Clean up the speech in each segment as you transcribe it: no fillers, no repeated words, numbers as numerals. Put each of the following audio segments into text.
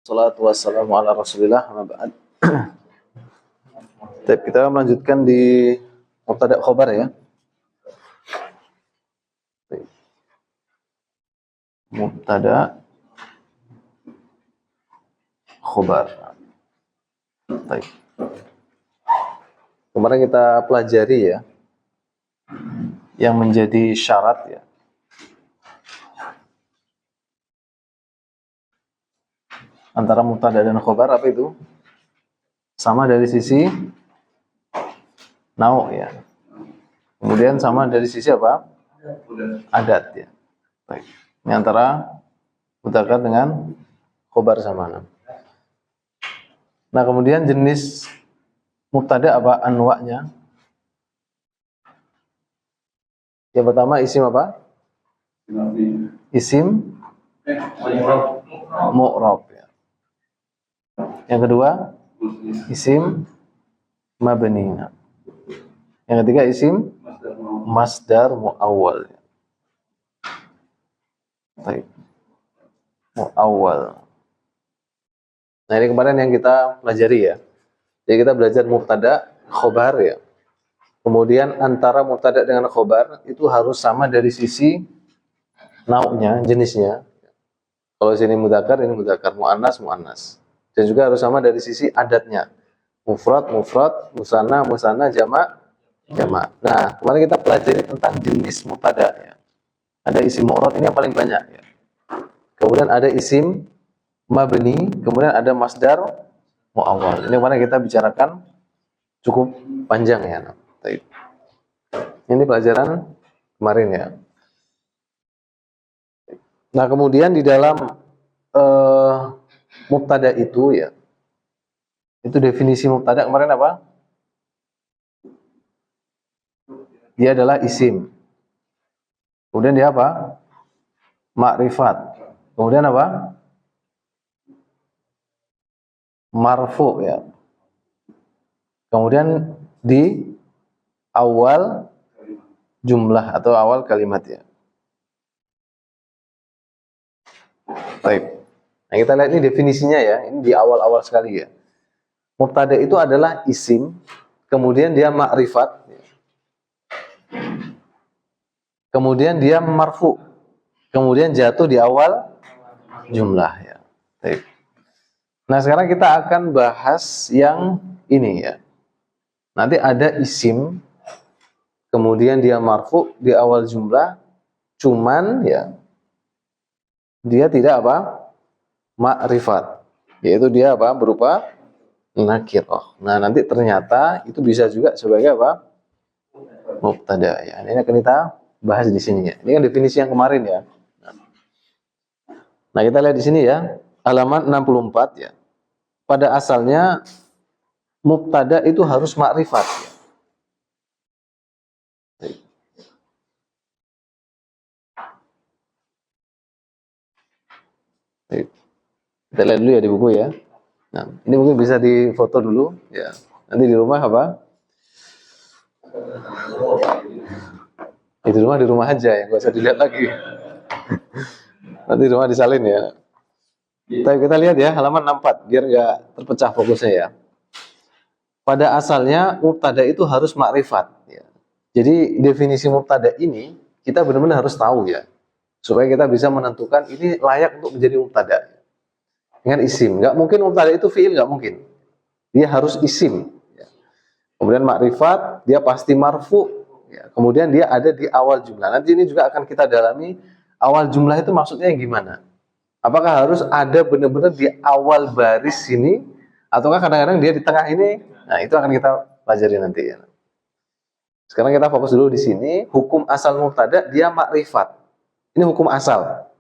Salatu wassalamu ala rasulillah amma ba'd. Kita melanjutkan di mubtada khobar ya. Mubtada khobar. Baik. Kemarin kita pelajari ya yang menjadi syarat ya antara mubtada dan khobar. Apa itu? Sama dari sisi nau ya. Kemudian sama dari sisi apa? Adat ya. Baik. Ini antara mudzakkar dengan khobar sama. Nah, kemudian jenis mubtada apa? Anwa'nya. Yang pertama isim apa? Isim mu'rab ya. Yang kedua isim mabni. Yang ketiga isim masdar muawwal. Baik. Muawwal. Nah, ini kemarin yang kita pelajari ya. Jadi kita belajar mubtada khobar ya. Kemudian antara mubtada dengan khobar itu harus sama dari sisi nau'nya, jenisnya. Kalau sini mudzakkar, ini mudzakkar, muannas, muannas. Dan juga harus sama dari sisi adatnya. Mufrad, mufrad, musanna, musanna, jamak, jamak. Nah, kemarin kita pelajari tentang jenis mubtada ya. Ada isim mu'rab, ini yang paling banyak ya. Kemudian ada isim mabni, kemudian ada masdar muawwal. Ini kemarin kita bicarakan cukup panjang ya. Ini pelajaran kemarin ya. Nah, kemudian di dalam mubtada itu ya, itu definisi mubtada kemarin apa? Dia adalah isim. Kemudian dia apa? Ma'rifat. Kemudian apa? Marfu ya. Kemudian di awal jumlah atau awal kalimat ya. Baik. Nah, kita lihat ini definisinya ya. Ini di awal-awal sekali ya. Mubtada itu adalah isim, kemudian dia ma'rifat, kemudian dia marfu, kemudian jatuh di awal jumlah ya. Baik. Nah, sekarang kita akan bahas yang ini ya. Nanti ada isim, kemudian dia marfu di awal jumlah, cuman ya dia tidak apa? Ma'rifat. Yaitu dia apa? Berupa nakirah. Nah, nanti ternyata itu bisa juga sebagai apa? Mubtada ya. Ini akan kita bahas di sini ya. Ini kan definisi yang kemarin ya. Nah, kita lihat di sini ya, halaman 64 ya. Pada asalnya mubtada itu harus ma'rifat ya. Baik. Kita lihat dulu ya di buku ya. Nah, ini mungkin bisa difoto dulu ya. Nanti di rumah apa? Di rumah aja ya, nggak usah dilihat lagi. Nanti di rumah disalin ya. Kita lihat ya halaman 64 biar nggak terpecah fokusnya ya. Pada asalnya mubtada itu harus makrifat ya. Jadi definisi mubtada ini kita benar-benar harus tahu ya. Supaya kita bisa menentukan ini layak untuk menjadi mubtada. Dengan isim, nggak mungkin mubtada itu fi'il, nggak mungkin. Dia harus isim. Ya. Kemudian makrifat, dia pasti marfu. Ya. Kemudian dia ada di awal jumlah. Nanti ini juga akan kita dalami awal jumlah itu maksudnya yang gimana? Apakah harus ada benar-benar di awal baris sini, ataukah kadang-kadang dia di tengah ini? Nah, itu akan kita pelajari nanti ya. Sekarang kita fokus dulu di sini. Hukum asal mubtada dia makrifat. Ini hukum asal.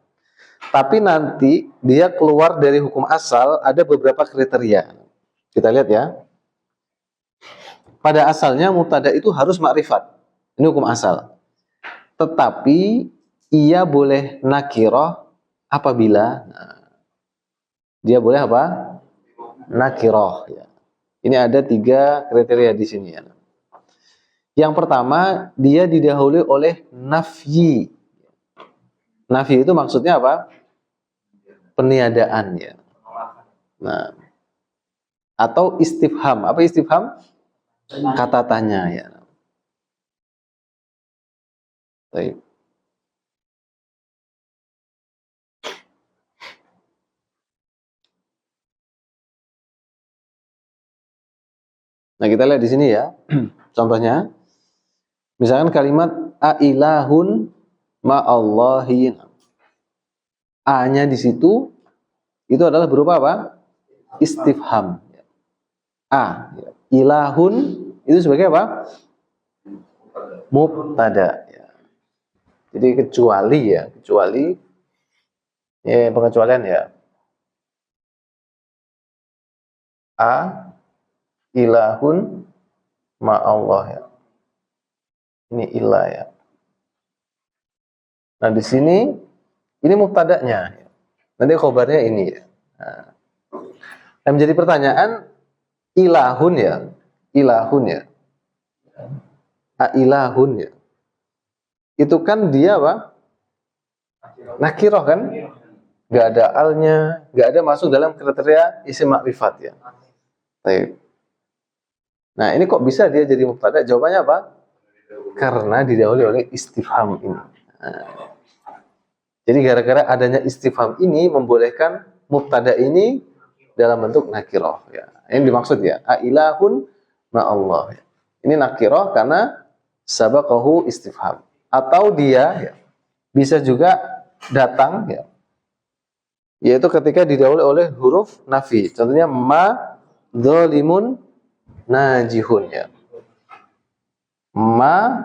Tapi nanti dia keluar dari hukum asal ada beberapa kriteria. Kita lihat ya. Pada asalnya mubtada itu harus makrifat. Ini hukum asal. Tetapi ia boleh nakirah apabila dia boleh apa? Nakirah ya. Ini ada 3 kriteria di sini ya. Yang pertama, dia didahului oleh nafyi. Nafyi itu maksudnya apa? Peniadaan ya. Nah, atau istifham. Apa istifham? Kata tanya ya. Baik. Nah, kita lihat di sini ya. Contohnya, misalkan kalimat ailahun ma'allahi. A-nya di situ itu adalah berupa apa? Istifham. A. Ilahun itu sebagai apa? Mubtada. Jadi kecuali ya, pengecualian ya. A ilahun ma'allah ya. Ini ilah ya. Nah, di sini ini mubtada'nya. Nanti khobarnya ini ya. Nah, yang menjadi pertanyaan ilahun ya. Ilahun ya. A ilahun ya. Itu kan dia apa? Nakirah kan? Gak ada alnya, gak ada masuk dalam kriteria isim makrifat ya. Baik. Nah, ini kok bisa dia jadi mubtada? Jawabannya apa? Karena didahului oleh istifham ini. Nah, jadi gara-gara adanya istifham ini membolehkan mubtada ini dalam bentuk nakirah ya. Ini dimaksud ya, ailahun ma'allah. Ini nakirah karena sabaqahu istifham. Atau dia ya, bisa juga datang ya, yaitu ketika didahului oleh huruf nafi. Contohnya ma dzalimun najihun ya. Ma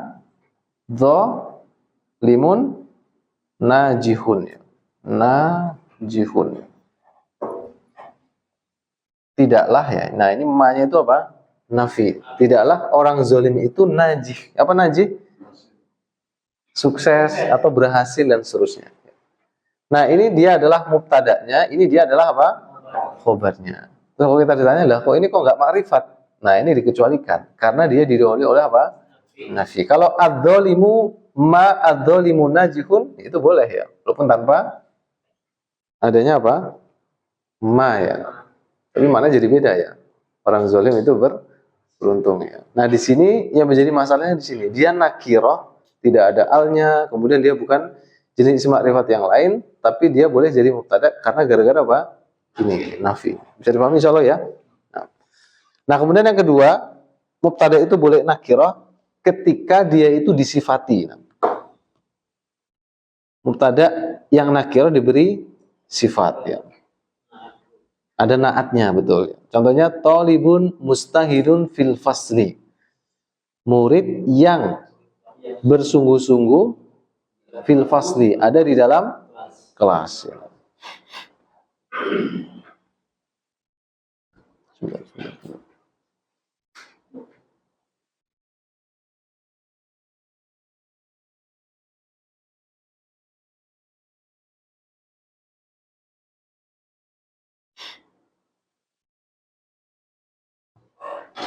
dzalimun najihun ya. Najihun. Tidaklah ya. Nah, ini ma-nya itu apa? Nafi. Tidaklah orang zalim itu najih. Apa najih? Sukses atau berhasil dan seterusnya. Nah, ini dia adalah mubtada'nya, ini dia adalah apa? Khobarnya. Terus kalau kita ditanya lah, kok ini kok nggak makrifat? Nah, ini dikecualikan karena dia didahului oleh apa? Nafi. Kalau adzalimu ma adzalimu najihun itu boleh ya, walaupun tanpa adanya apa? Ma ya. Tapi mana jadi beda ya. Orang zalim itu beruntung ya. Nah, di sini yang menjadi masalahnya di sini, dia nakirah, tidak ada alnya, kemudian dia bukan jenis isim makrifat yang lain, tapi dia boleh jadi mubtada karena gara-gara apa? Ini nafi. Bisa dipahami insyaallah ya. Nah, kemudian yang kedua, mubtada itu boleh nakirah ketika dia itu disifati. Mubtada yang nakirah diberi sifat ya. Ada naatnya betul. Contohnya talibun mustahidun fil fasli. Murid yang bersungguh-sungguh fil fasli, ada di dalam kelas.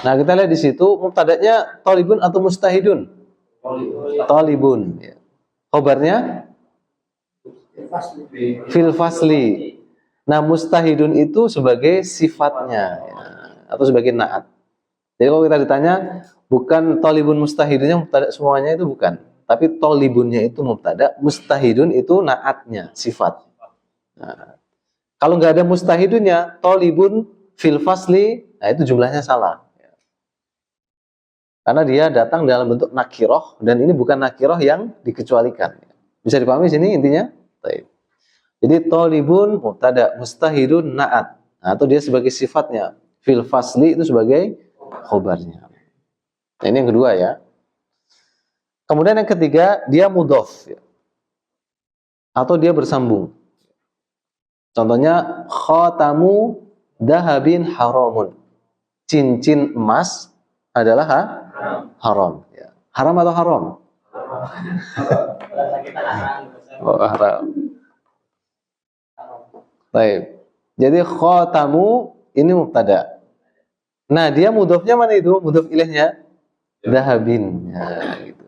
Nah, kita lihat di situ mubtada'nya talibun atau mustahidun? Talibun. Ya. Khobarnya fil fasli. Nah, mustahidun itu sebagai sifatnya ya, atau sebagai naat. Jadi kalau kita ditanya, bukan talibun mustahidunnya mubtada semuanya itu bukan, tapi talibunnya itu mubtada, mustahidun itu naatnya, sifat. Nah, kalau nggak ada mustahidunnya, talibun fil fasli, nah itu jumlahnya salah. Karena dia datang dalam bentuk nakiroh, dan ini bukan nakiroh yang dikecualikan. Bisa dipahami sini intinya? Baik. Jadi talibun mubtada, mustahidun naat. Nah, atau dia sebagai sifatnya. Fil fasli itu sebagai khobarnya. Nah, ini yang kedua ya. Kemudian yang ketiga, dia mudhof ya. Atau dia bersambung. Contohnya khatamu dahabin haramun. Cincin emas adalah haram ya. Haram atau haram? Oh, haram. Baik. Jadi khatamu ini mubtada. Nah, dia mudhofnya mana itu? Mudhof ilaihnya dahabin. Ya, gitu.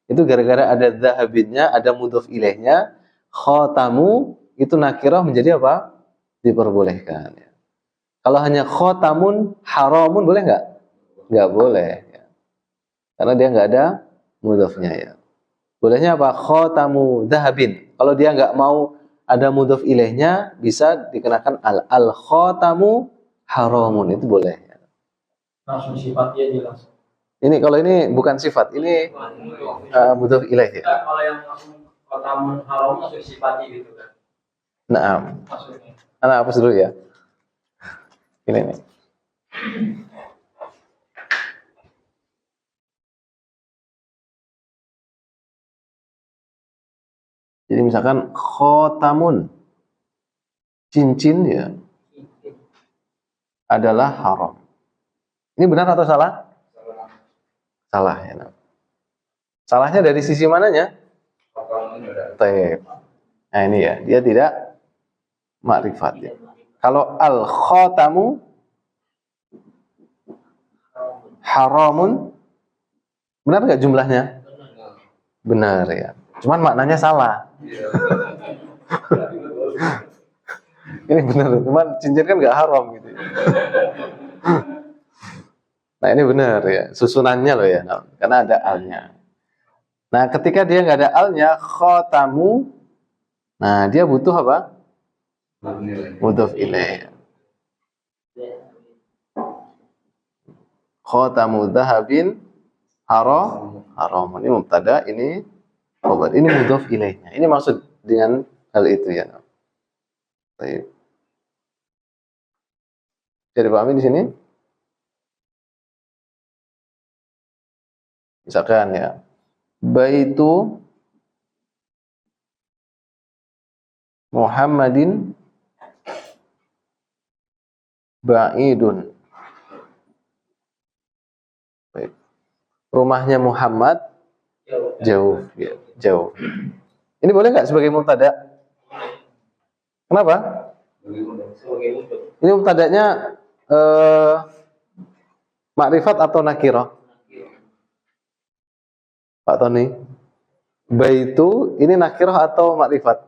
Itu gara-gara ada dahabinnya, ada mudhof ilaihnya, khatamu itu nakirah menjadi apa? Diperbolehkan ya. Kalau hanya khotamun haramun boleh nggak? Nggak boleh. Ya. Karena dia nggak ada mudhofnya ya. Bolehnya apa? Khotamu dhahabin. Kalau dia nggak mau ada mudhof ilaihnya, bisa dikenakan al khotamu haramun, itu boleh. Langsung sifatnya jelas. Ini kalau ini bukan sifat, ini mudhof ilaih ya. Kalau yang langsung khotamun haram langsung sifatnya gitu kan. Nah, Maksudnya. anak hapus dulu ya. Ini nih. Jadi misalkan khotamun, cincin ya, adalah haram. Ini benar atau salah? Salah ya. Salahnya dari sisi mananya? Taib. Nah ini ya, dia tidak makrifat ya. Kalau al-khotamu haramun, benar nggak jumlahnya? Benar ya. Cuman maknanya salah. Ini benar, cuman cincin kan nggak haram gitu. Nah ini benar ya, susunannya loh ya, karena ada alnya. Nah ketika dia nggak ada alnya, khotamu, nah dia butuh apa? Mudhof ilaih. Khotamu dhahabin haram. Ini mubtada, ini khobar. Ini mudhof ilaihnya. Ini maksud dengan hal itu ya. Baik. Jadi pahami di sini? Misalkan ya, baitu Muhammadin ba'idun. Baik. Rumahnya Muhammad jauh, ya, jauh. Ini boleh nggak sebagai mubtada? Kenapa? Ini mubtadanya makrifat atau nakirah? Pak Tony, baitu ini nakirah atau makrifat?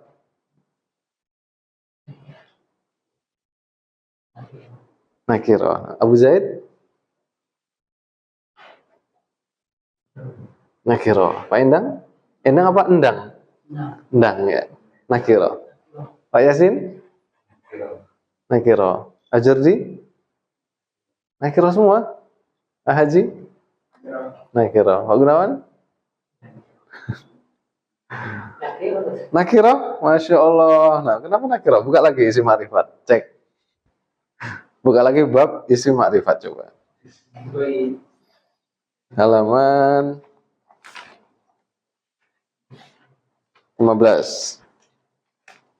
Nakirah. Abu Zaid? Nakirah. Pak Endang? Endang apa endang? Endang ya. Nakirah. Pak Yasin? Nakirah. Ajardi? Nakirah semua? Haji? Nakirah. Pak Gunawan? Nakirah? Masya Allah. Nah, kenapa nakirah? Buka lagi isi makrifat. Cek. Buka lagi bab isi makrifat coba. Halaman 15.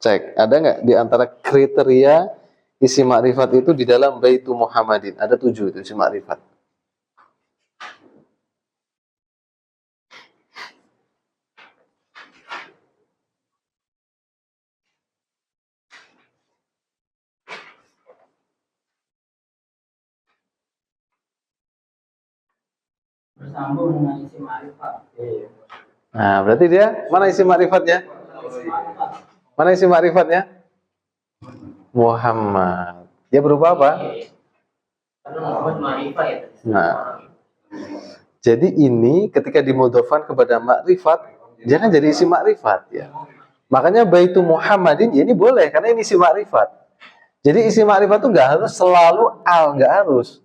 Cek, ada nggak di antara kriteria isi makrifat itu di dalam baitu Muhammadin? Ada 7 itu isi makrifat. Bersambung dengan isi ma'rifat. Nah, berarti dia mana isi makrifatnya? Mana isi makrifatnya? Muhammad. Dia berupa apa? Nah, jadi ini ketika dimudhofan kepada makrifat, dia kan jadi isi makrifat ya. Makanya baitu Muhammadin ya ini boleh karena ini isi makrifat. Jadi isi makrifat itu nggak harus selalu al, nggak harus.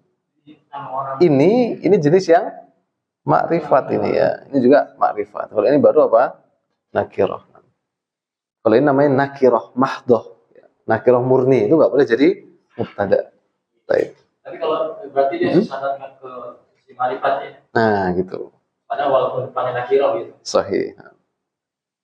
Ini jenis yang makrifat ini ya. Ini juga makrifat. Kalau ini baru apa? Nakirah. Kalau ini namanya nakirah mahdoh. Nakirah murni itu nggak boleh jadi mubtada. Baik. Tapi kalau berarti dia disandarkan ke isi makrifat ya. Nah, gitu. Padahal walaupun depannya nakirah gitu. Sahih.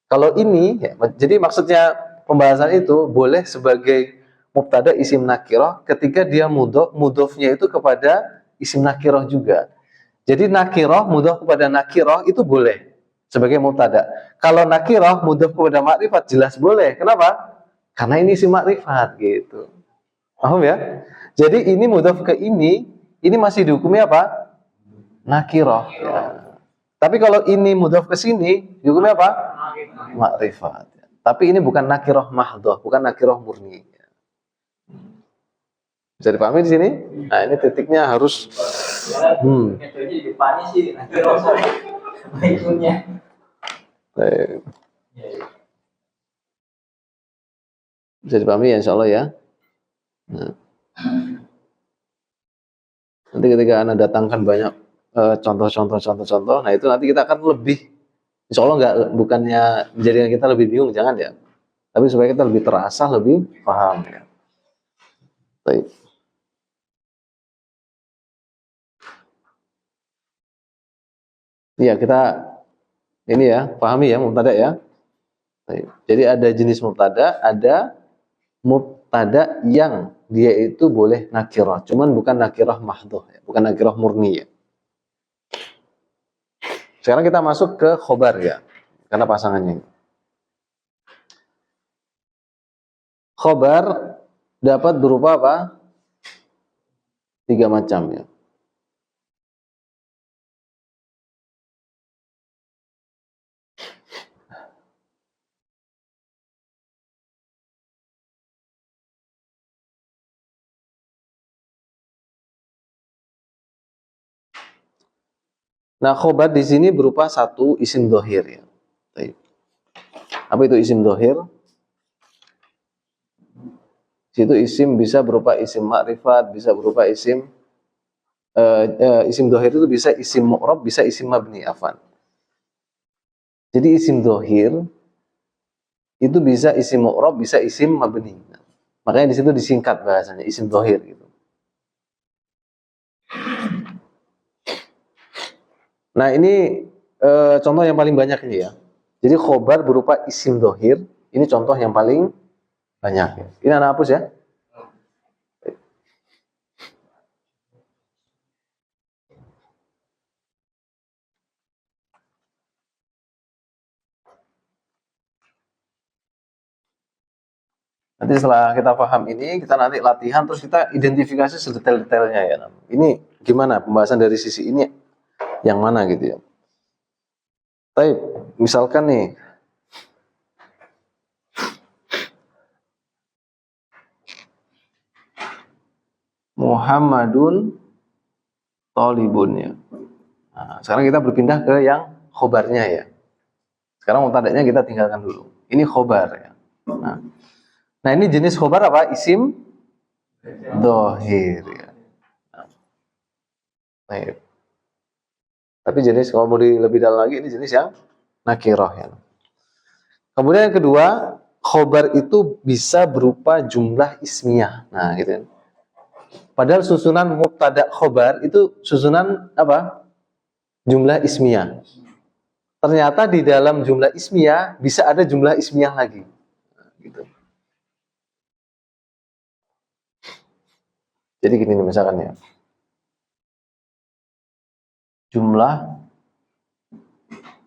Kalau ini ya, jadi maksudnya pembahasan itu boleh sebagai mubtada isim nakirah ketika dia mudhofnya itu kepada isim nakirah juga. Jadi nakirah mudhof kepada nakirah itu boleh sebagai mubtada. Kalau nakirah mudhof kepada makrifat jelas boleh. Kenapa? Karena ini isim makrifat gitu. Paham ya? Jadi ini mudhof ke ini masih dihukumi apa? Nakirah. Ya. Tapi kalau ini mudhof ke sini dihukumi apa? Makrifat. Tapi ini bukan nakirah mahdhah, bukan nakirah murni. Bisa dipahami di sini? Nah, ini titiknya harus Metode di depannya sih nanti rasa baiknya. eh, bisa dipahami ya insya Allah ya. Nah, nanti ketika Anda datangkan banyak contoh-contoh, nah itu nanti kita akan lebih, insya Allah nggak, bukannya menjadikan kita lebih bingung, jangan ya. Tapi supaya kita lebih terasa, lebih paham ya. Baik. Iya, kita ini ya, pahami ya mubtada ya. Baik. Jadi ada jenis mubtada, ada mubtada yang dia itu boleh nakirah, cuman bukan nakirah mahdhuf ya, bukan nakirah murni ya. Sekarang kita masuk ke khobar ya, karena pasangannya. Khobar dapat berupa apa? 3 macam ya. Nah, khobar di sini berupa satu isim dohir ya. Baik. Apa itu isim dohir? Situ isim bisa berupa isim ma'rifat, bisa berupa isim isim dohir itu bisa isim mu'rab, bisa isim mabni, afan. Jadi isim dohir itu bisa isim mu'rab, bisa isim mabni. Nah, makanya di situ disingkat bahasanya isim dohir gitu. Nah ini contoh yang paling banyak ini ya. Jadi khobar berupa isim dohir, ini contoh yang paling banyak ya. Ini anak hapus ya. Nanti setelah kita paham ini, kita nanti latihan, terus kita identifikasi sedetail-detailnya ya. Ini gimana pembahasan dari sisi ini, yang mana gitu ya. Tapi misalkan nih, Muhammadun Thalibun ya. Nah, sekarang kita berpindah ke yang khobarnya ya. Sekarang mubtada'nya kita tinggalkan dulu. Ini khobar ya. Nah ini jenis khobar apa? Isim dohir ya. Nah, tapi jenis kalau mau lebih dalam lagi, ini jenis yang nakirah ya. Kemudian yang kedua, khobar itu bisa berupa jumlah ismiyah. Nah gitu kan. Padahal susunan mubtada khobar itu susunan apa? Jumlah ismiyah. Ternyata di dalam jumlah ismiyah bisa ada jumlah ismiyah lagi. Nah, gitu. Jadi gini nih misalkan ya. Jumlah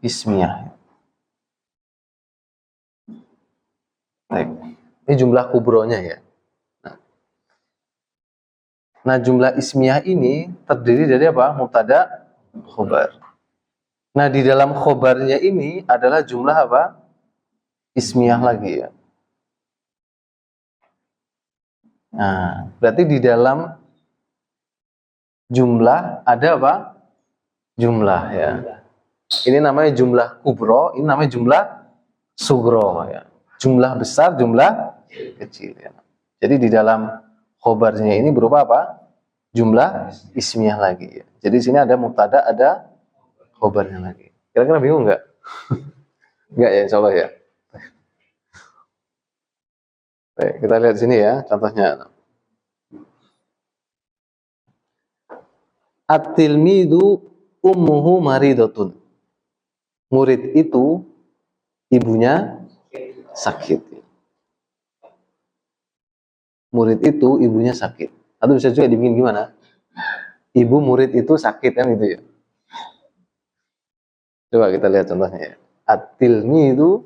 ismiyah. Baik. Ini jumlah kubronya ya. Nah, jumlah ismiyah ini terdiri dari apa? Mubtada, khobar. Nah, di dalam khobarnya ini adalah jumlah apa? Ismiyah lagi ya. Nah, berarti di dalam jumlah ada apa? Jumlah ya. Ini namanya jumlah kubro, ini namanya jumlah sugro ya. Jumlah besar, jumlah kecil ya. Jadi di dalam khobarnya ini berupa apa? Jumlah ismiyah lagi ya. Jadi di sini ada mubtada, ada khobarnya lagi. Kira-kira bingung nggak? Nggak ya, insya Allah ya. Baik, kita lihat sini ya contohnya. At-tilmidu ummuhu maridotun. Murid itu ibunya sakit. Murid itu ibunya sakit. Atau bisa juga dibikin gimana? Ibu murid itu sakit kan gitu ya. Coba kita lihat contohnya ya. At-tilmidu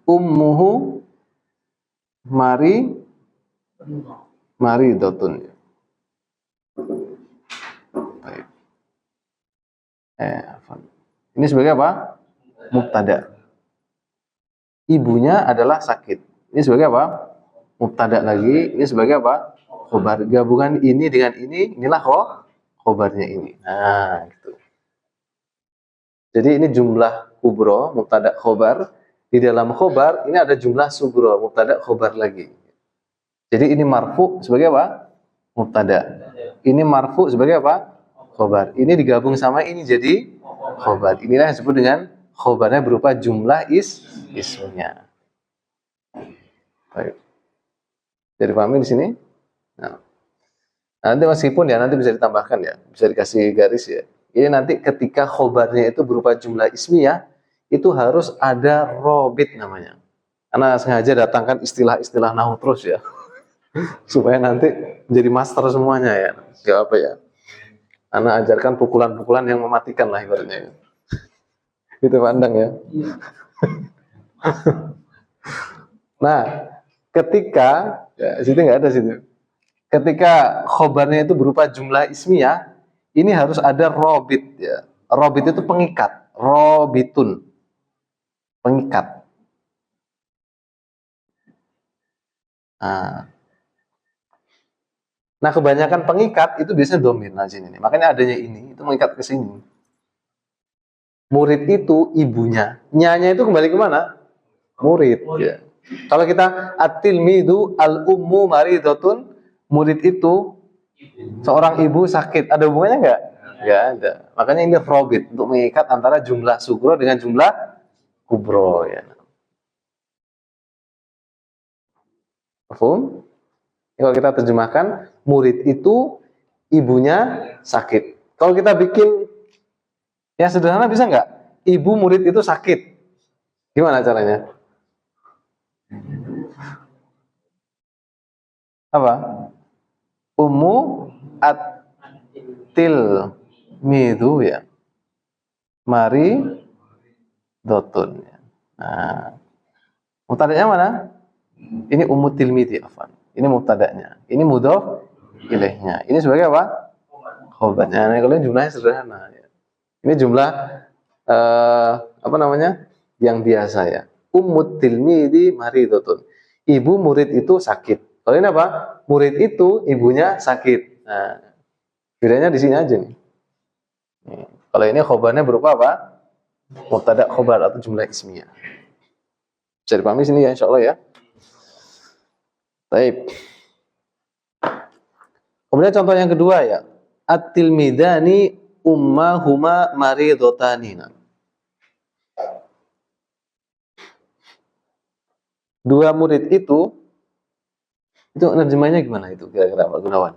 ummuhu maridotun. Baik. Ini sebagai apa? mubtada. Ibunya adalah sakit. Ini sebagai apa? Mubtada lagi. Ini sebagai apa? Khobar. Gabungan ini dengan ini, inilah khobarnya ini. Nah, gitu. Jadi ini jumlah kubro, mubtada khobar. Di dalam khobar, ini ada jumlah sugro, mubtada khobar lagi. Jadi ini marfu sebagai apa? Mubtada. Ini marfu sebagai apa? Khobar. Ini digabung sama ini jadi khobar. Inilah yang disebut dengan khobarnya berupa jumlah ismnya. Baik. Jadi pahami di sini? Nah, nanti meskipun ya nanti bisa ditambahkan ya, bisa dikasih garis ya. Ini nanti ketika khobarnya itu berupa jumlah ismiyah, itu harus ada robit namanya. Karena sengaja datangkan istilah-istilah nahu terus ya, supaya nanti menjadi master semuanya ya. Gak apa ya. Anak ajarkan pukulan-pukulan yang mematikan lah ibaratnya. Itu pandang ya. Nah, ketika ya, situ nggak ada situ. Ketika khobarnya itu berupa jumlah ismiyah, ini harus ada robit ya. Robit itu pengikat, robitun, pengikat. Nah, kebanyakan pengikat itu biasanya domir. Nah, sini nih. Makanya adanya ini itu mengikat ke sini. Murid itu ibunya, nyanya itu kembali ke mana? Murid. Ya. Kalau kita at-tilmidu al-ummu maridotun, murid itu seorang ibu sakit, ada hubungannya nggak? Nggak ada. Makanya ini robit untuk mengikat antara jumlah sugro dengan jumlah kubro. Ya. Paham? Kalau kita terjemahkan, murid itu ibunya sakit. Kalau kita bikin yang sederhana bisa nggak? Ibu murid itu sakit. Gimana caranya? Apa? Ummu at-til midu ya. Mari dotun ya. Nah, mubtada'nya mana? Ini ummu tilmidi afan. Ini mubtada'nya. Ini mudhof ilaihnya. Ini sebagai apa? Khobarnya. Nah, kalau jumlahnya sederhana ya. Ini jumlah apa namanya? Yang biasa ya. Ummu tilmidi mari dotun. Ibu murid itu sakit. Kalau ini apa? Murid itu ibunya sakit. Nah, bedanya di sini aja nih. Kalau ini khobarnya berupa apa? Mubtada khobar atau jumlah ismiyah. Bisa dipahami sini ya, insya Allah ya. Baik. Kemudian contoh yang kedua ya. At-tilmidani ummahuma maridotani. Dua murid itu nerjemahnya gimana itu kira-kira Pak Gunawan?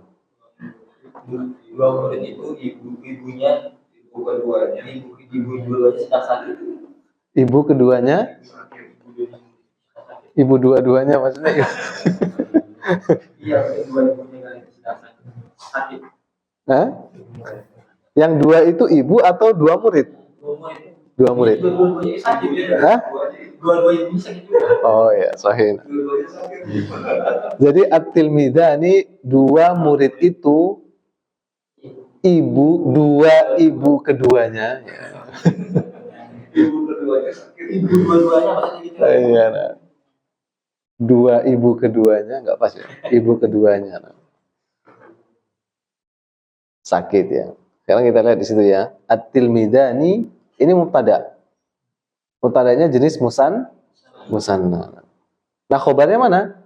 Dua murid itu ibunya ibu keduanya sedang sakit. Ibu keduanya? Ibu dua-duanya maksudnya? Iya, kedua ibunya sedang sakit. Hah? Yang dua itu ibu atau dua murid? Dua murid. Dua-duanya sakit. Hah? Dua-duanya sakit juga. Oh ya, sahih. Jadi at-tilmidani dua murid itu dua ibu keduanya. Ibu keduanya sakit. Ibu dua-duanya maksudnya gitu. Iya, nah. Dua ibu keduanya nggak pas ya. Ibu keduanya sakit ya. Sekarang kita lihat di situ ya. At-tilmidani ini mubtada. Mubtadanya jenis musanna. Nah, khobarnya mana?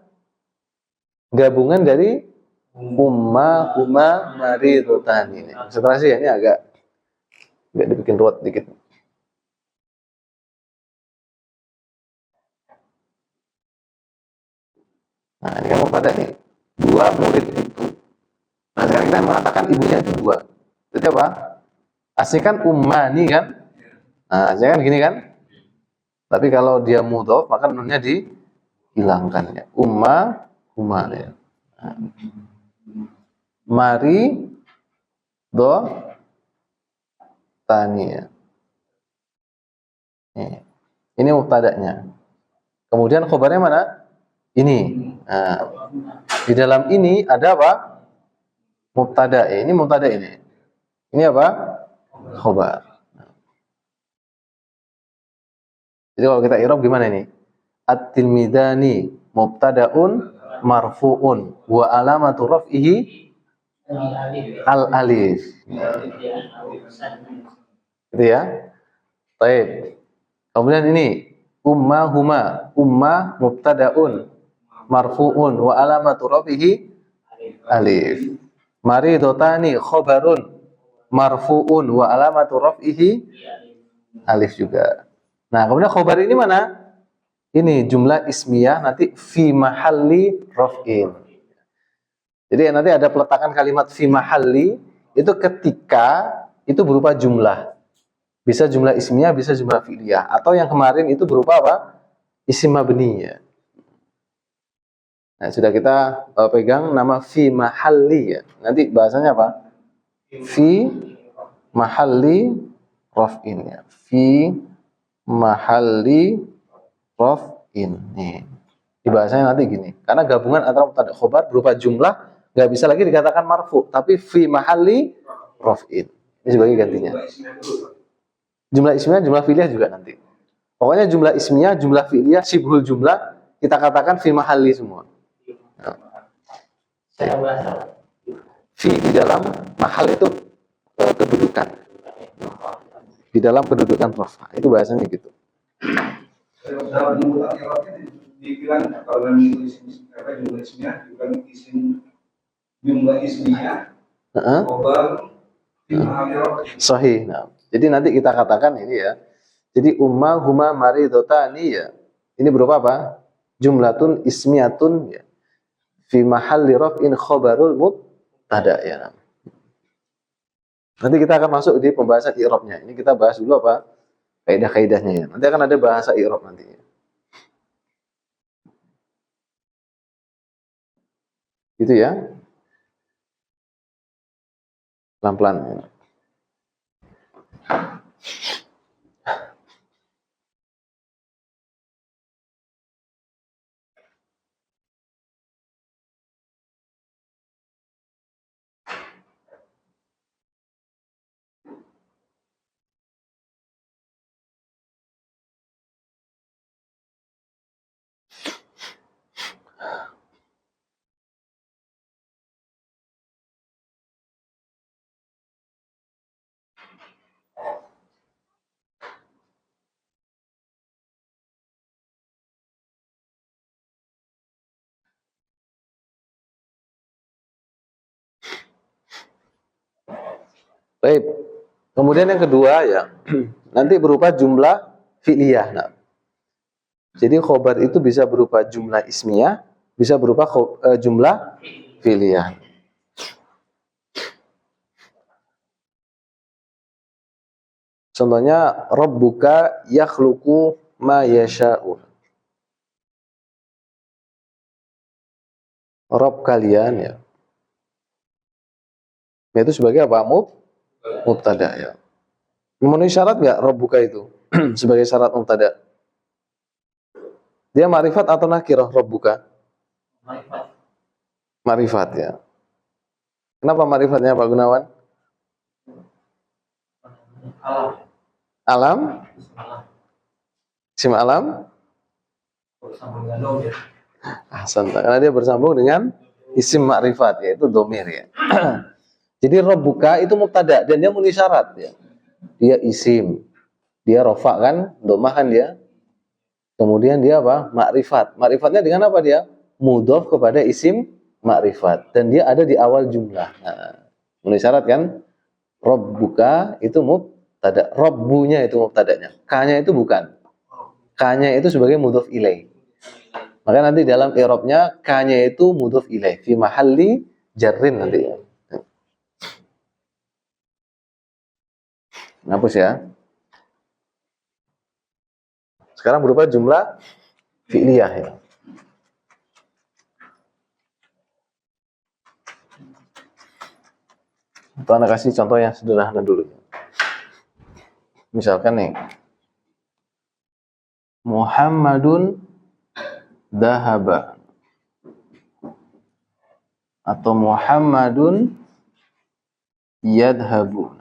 Gabungan dari umma, maridotani ini. Konsentrasi ya, ini agak dibikin ruwet dikit. Nah, ini kan mubtada nih. Dua murid itu. Nah, sekarang kita mengatakan ibunya itu dua. Itu apa? Asli kan ummani kan? Nah, aslinya kan gini kan? Tapi kalau dia mudhof, maka nunnya dihilangkan ya. Umma ya. Nah. Mari do tani ya. Ini mubtada'nya. Kemudian khobarnya mana? Ini. Nah, di dalam ini ada apa? Mubtada. Ini mubtada ini. Ini apa? Khobar. Jadi kalau kita i'rab gimana ini? At-tilmidani mubtada'un marfu'un wa alamatu raf'ihi al-alif. Gitu ya. Baik. Kemudian ini ummahuma, umma mubtada'un marfu'un wa alamatu raf'ihi alif. Maridotani khobarun marfu'un wa alamatu raf'ihi alif juga. Nah, kemudian khobar ini mana? Ini jumlah ismiyah nanti fi mahalli raf'in. Jadi nanti ada peletakan kalimat fi mahalli itu ketika itu berupa jumlah. Bisa jumlah ismiyah, bisa jumlah fi'liyah. Atau yang kemarin itu berupa apa? Isim mabni ya. Nah, sudah kita pegang nama fi mahalli ya. Nanti bahasanya apa? Fi mahalli raf'in ya. Fi mahalli raf'in. Nih. Di bahasanya nanti gini. Karena gabungan antara mubtada khobar berupa jumlah nggak bisa lagi dikatakan marfu, tapi fi mahalli raf'in. Ini sebagai gantinya. Jumlah ismiyah, jumlah fi'liyah juga nanti. Pokoknya jumlah ismiyah, jumlah fi'liyah, sibhul jumlah kita katakan fi mahalli semua. Nah. Fi di dalam mahal itu kedudukan. Di dalam kedudukan rafa. Itu bahasanya gitu. Dalam jumlah i'rabnya dibilang kalau jumlah ismiyah bukan isim jumlah ismiyah khobar fi mahal i'rab. Sahih. Nah, jadi nanti kita katakan ini ya. Jadi umma huma maridotani ya. Ini berupa apa? Jumlatun ismiyatun ya. Fi mahalli raf'in khobarul mubtada ya. Nanti kita akan masuk di pembahasan i'rabnya. Ini kita bahas dulu apa? Kaidah-kaidahnya ya. Nanti akan ada bahasa i'rab nantinya. Gitu ya. Pelan-pelan ya. Baik. Kemudian yang kedua ya, nanti berupa jumlah fi'liyah. Nah, jadi khobar itu bisa berupa jumlah ismiyah, bisa berupa jumlah fi'liyah. Contohnya rabbuka yakhluqu ma yasha'u. Rabb kalian ya. Itu sebagai apa? Mubtada ya. Memenuhi syarat nggak rabbuka itu sebagai syarat mubtada? Dia ma'rifat atau nakirah rabbuka? Ma'rifat ya. Kenapa ma'rifatnya Pak Gunawan? Alam? Isim alam? Ahsan, karena dia bersambung dengan isim ma'rifat yaitu domir ya. Jadi rabbuka itu mubtada dan dia memenuhi syarat ya. Dia isim, dia rofa kan, domah kan dia. Kemudian dia apa? Ma'rifat. Ma'rifatnya dengan apa dia? Mudhof kepada isim ma'rifat dan dia ada di awal jumlah. Nah, memenuhi syarat kan? Rabbuka itu mubtada, rabbunya itu mubtadanya. K-nya itu bukan. K-nya itu sebagai mudhof ilaih. Maka nanti dalam i'rabnya K-nya itu mudhof ilaih fi mahalli jarrin nanti ya. Hapus ya. Sekarang berupa jumlah fi'liyah ya. Itu Anda kasih contoh yang sederhana dulu. Misalkan nih, Muhammadun dhahaba atau Muhammadun yadhabu.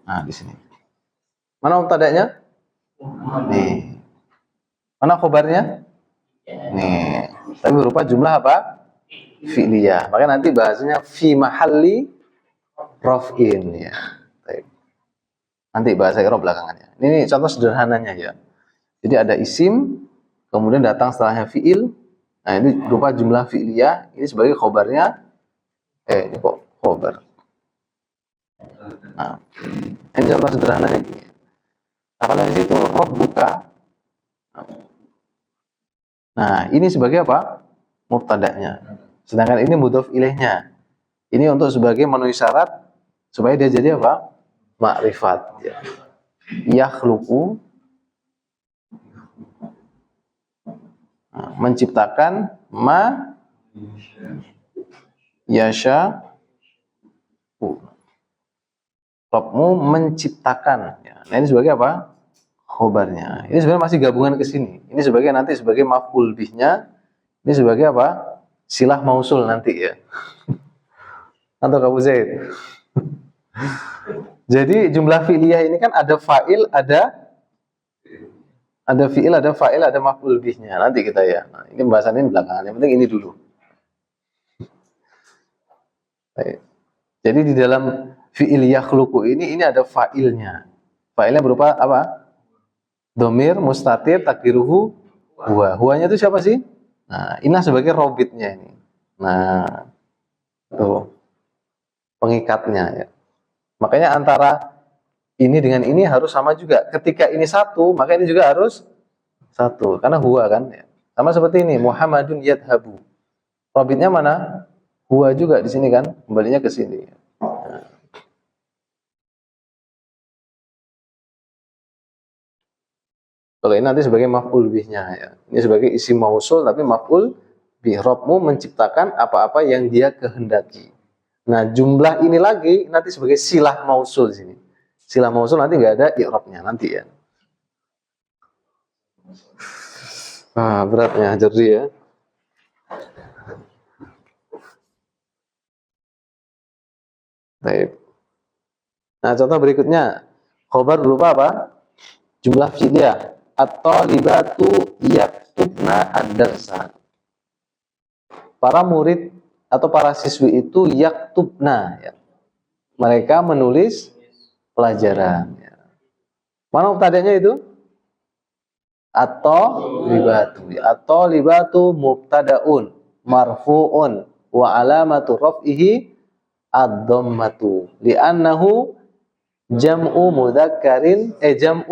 Nah, di sini. Mana mubtada'nya? Nih. Mana khobarnya? Nih. Tapi berupa jumlah apa? Fi'liyah. Maka nanti bahasanya fi mahalli raf'in ya. Baik. Nanti bahasa i'rab belakangannya. Ini contoh sederhananya ya. Jadi ada isim, kemudian datang setelahnya fi'il. Nah, ini berupa jumlah fi'liyah. Ini sebagai khobarnya. Ini kok khobar. Nah, ini contoh sederhananya gini. Apalagi situ roh buka. Nah, ini sebagai apa? Mubtada'nya. Sedangkan ini mudhof ilaihnya. Ini untuk sebagai memenuhi syarat supaya dia jadi apa? Ma'rifat. Ya. Yakhluqu, menciptakan, ma yasha, Rabbmu menciptakan. Ya. Nah, ini sebagai apa? Khobarnya. Ini sebenarnya masih gabungan ke sini. Ini sebagai nanti sebagai maf'ul bihnya. Ini sebagai apa? Silah mausul nanti ya. Atau Abu Zaid. Jadi jumlah fi'liyah ini kan ada fa'il, ada fi'il, ada fa'il, ada maf'ul bihnya. Nanti kita ya. Nah, ini pembahasan ini belakangan. Yang penting ini dulu. Baik. Jadi di dalam fi'il yakhluqu ini ada fa'ilnya. Fa'ilnya berupa apa? Domir, mustatir, takdiruhu, huwa. Huwanya itu siapa sih? Nah, ini sebagai robitnya ini. Nah, tuh pengikatnya ya. Makanya antara ini dengan ini harus sama juga. Ketika ini satu, maka ini juga harus satu. Karena huwa kan. Ya. Sama seperti ini, Muhammadun yadhabu. Robitnya mana? Huwa juga di sini kan. Kembalinya ke sini. Nah. Kalau ini nanti sebagai maf'ul bihnya ya. Ini sebagai isim mausul tapi maf'ul bih. Rabbmu menciptakan apa-apa yang dia kehendaki. Nah, jumlah ini lagi nanti sebagai silah mausul sini. Silah mausul nanti nggak ada i'rabnya nanti ya. Beratnya jadi ya. Baik. Nah, contoh berikutnya. Khobar berupa apa? Jumlah fi'liyah. At-talibatu yaktubna ad-darsa. Para murid atau para siswi itu yaktubna ya. Mereka menulis pelajaran ya. Mana mubtada'nya itu? At-talibatu mubtada'un marfu'un wa alamatu raf'ihi ad-dhammatu li'annahu jam'u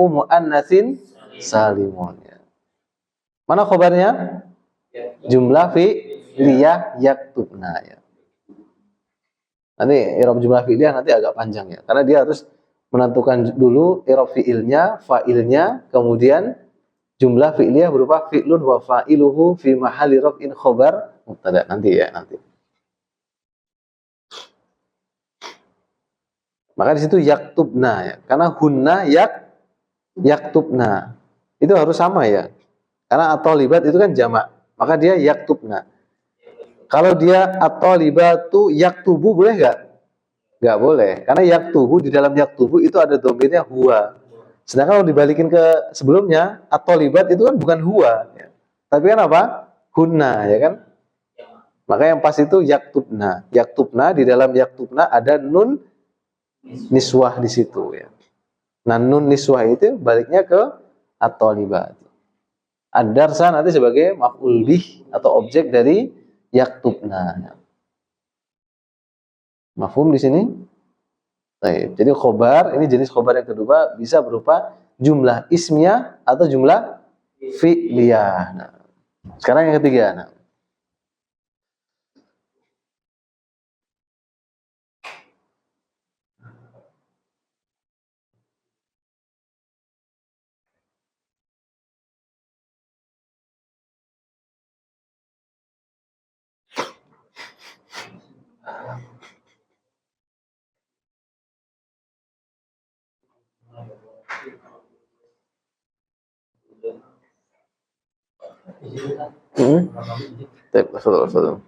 muannatsin salimun ya. Mana khabarnya? Jumlah fi'liyah yaktubna ya. Nanti i'rab jumlah fi'liyah nanti agak panjang ya. Karena dia harus menentukan dulu i'rab fi'ilnya, fa'ilnya, kemudian jumlah fi'liyah berupa fi'lun wa fa'iluhu fi mahalli raf'in khabar mubtada nanti ya nanti. Maka di situ yaktubna ya. Karena hunna yaktubna. Itu harus sama ya. Karena at-talibat itu kan jamak. Maka dia yaktubna. Kalau dia at-talibatu yaktubu boleh enggak? Enggak boleh. Karena yaktubu di dalam yaktubu itu ada domirnya huwa. Sedangkan kalau dibalikin ke sebelumnya at-talibat itu kan bukan huwa ya. Tapi kan apa? Hunna ya kan? Maka yang pas itu yaktubna. Yaktubna di dalam yaktubna ada nun niswah di situ ya. Nah, nun niswah itu baliknya ke at-talibat. Ad-darsa nanti sebagai maf'ul bih atau objek dari yaktubna. Mafhum di sini? Baik. Jadi khobar, ini jenis khobar yang kedua bisa berupa jumlah ismiyah atau jumlah fi'liyah. Nah, sekarang yang ketiga. Nah. Betul.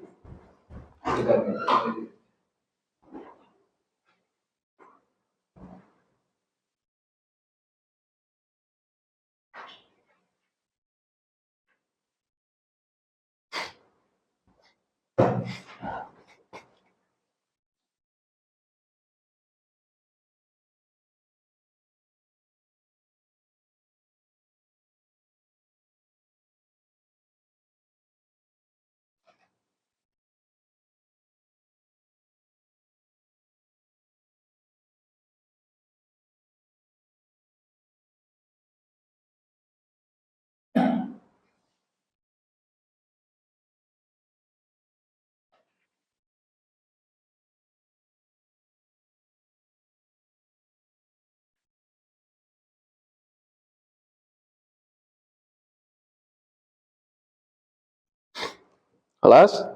Kelas?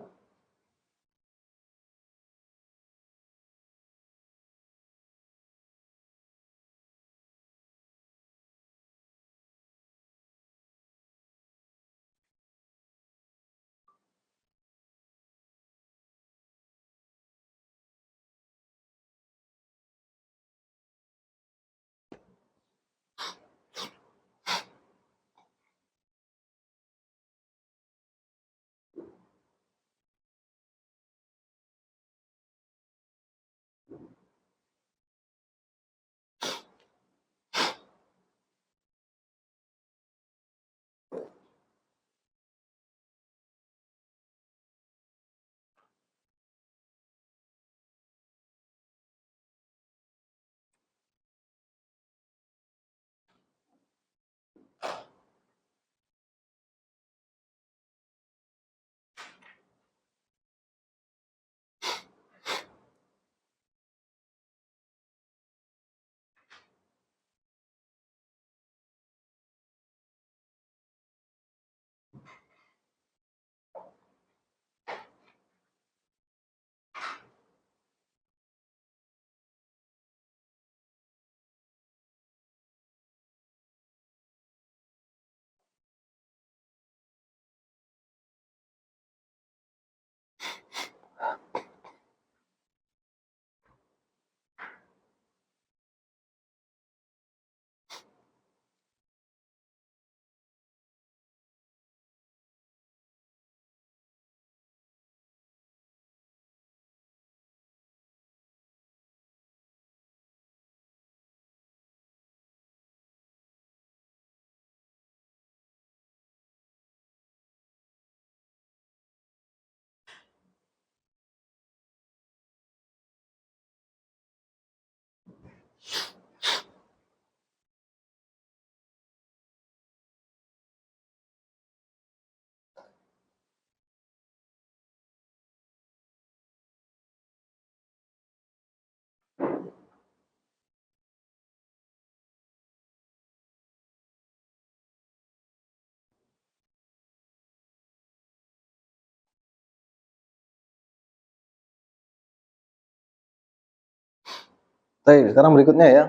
Baik, sekarang berikutnya ya.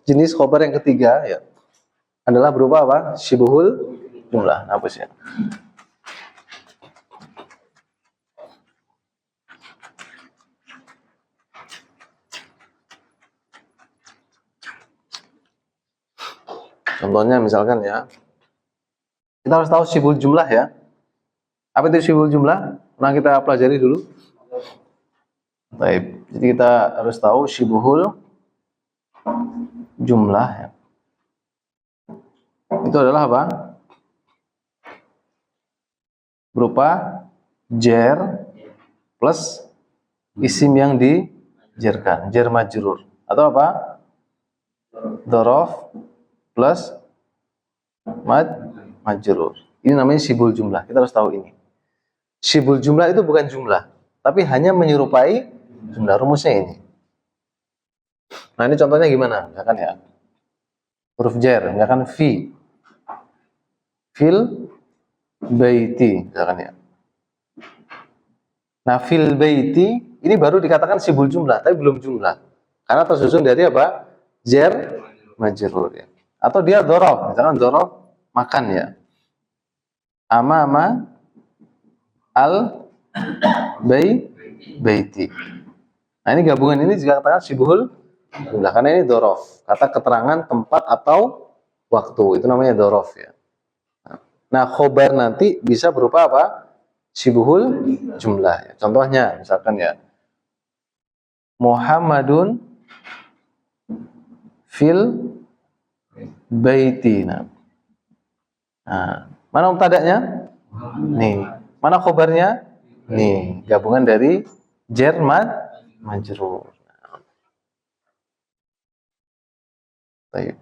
Jenis khobar yang ketiga ya adalah berupa apa? Syibhul jumlah. Hapus ya. Contohnya misalkan ya, kita harus tahu syibhul jumlah ya. Apa itu syibhul jumlah? Pernah kita pelajari dulu. Baik, jadi kita harus tahu syibhul jumlah ya. Itu adalah apa? Berupa jar plus isim yang dijarkan, jar majrur. Atau apa? Dzaraf plus majrur. Ini namanya syibhul jumlah. Kita harus tahu ini. Syibhul jumlah itu bukan jumlah, tapi hanya menyerupai jumlah. Rumusnya ini. Nah, ini contohnya gimana? Misalkan ya, huruf jar, misalkan fi, fil baiti, misalkan ya. Nah, fil baiti ini baru dikatakan syibhul jumlah, tapi belum jumlah. Karena tersusun dari apa? Jar majrur ya. Atau dia dzaraf, misalkan dzaraf makan ya. Amama al baiti. Nah, ini gabungan ini juga katakan syibhul jumlah karena ini dzaraf, kata keterangan tempat atau waktu. Itu namanya dzaraf ya. Nah, khobar nanti bisa berupa apa? Syibhul jumlah ya. Contohnya misalkan ya, Muhammadun fil baiti. Nah, mana mubtada'nya? Nih. Mana khobarnya? Nih, gabungan dari jar majrur. Baik.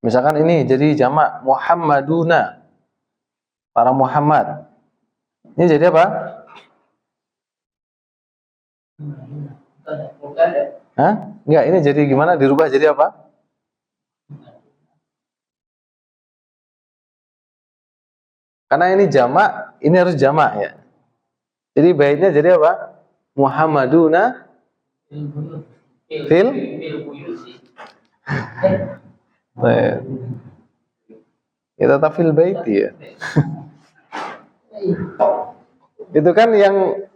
Misalkan ini jadi jamak Muhammaduna. Para Muhammad. Ini jadi apa? Hah? Enggak, ini jadi gimana? Dirubah jadi apa? Karena ini jamak, ini harus jamak ya. Jadi baitnya jadi apa? Muhammaduna fil bait. Ya tetap fil baiti ya. Itu kan yang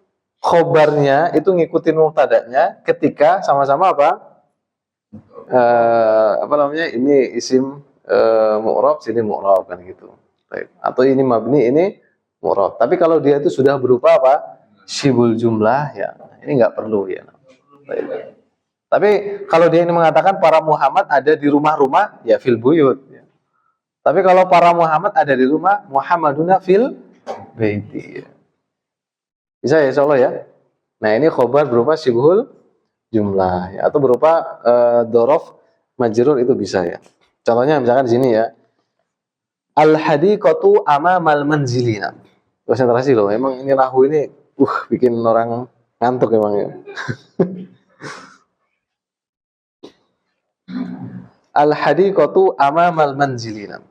khobarnya itu ngikutin mubtada'nya ketika sama-sama apa? Apa namanya? Ini isim mu'rab, sini mu'rab kan gitu. Baik. Atau ini mabni, ini mu'rab. Tapi kalau dia itu sudah berupa apa? Syibul jumlah ya. Ini nggak perlu ya. Baik. Tapi kalau dia ini mengatakan para Muhammad ada di rumah-rumah ya fil buyut ya. Tapi kalau para Muhammad ada di rumah, Muhammaduna fil baiti ya. Bisa ya insyaallah ya. Nah, ini khobar berupa syibhul jumlah ya, atau berupa dzaraf majrur itu bisa ya. Contohnya misalkan di sini ya. Al-hadiqatu amamal manzilina. Konsentrasi loh, emang ini nahwu ini bikin orang ngantuk emang ya. Al-hadiqatu amamal manzilina.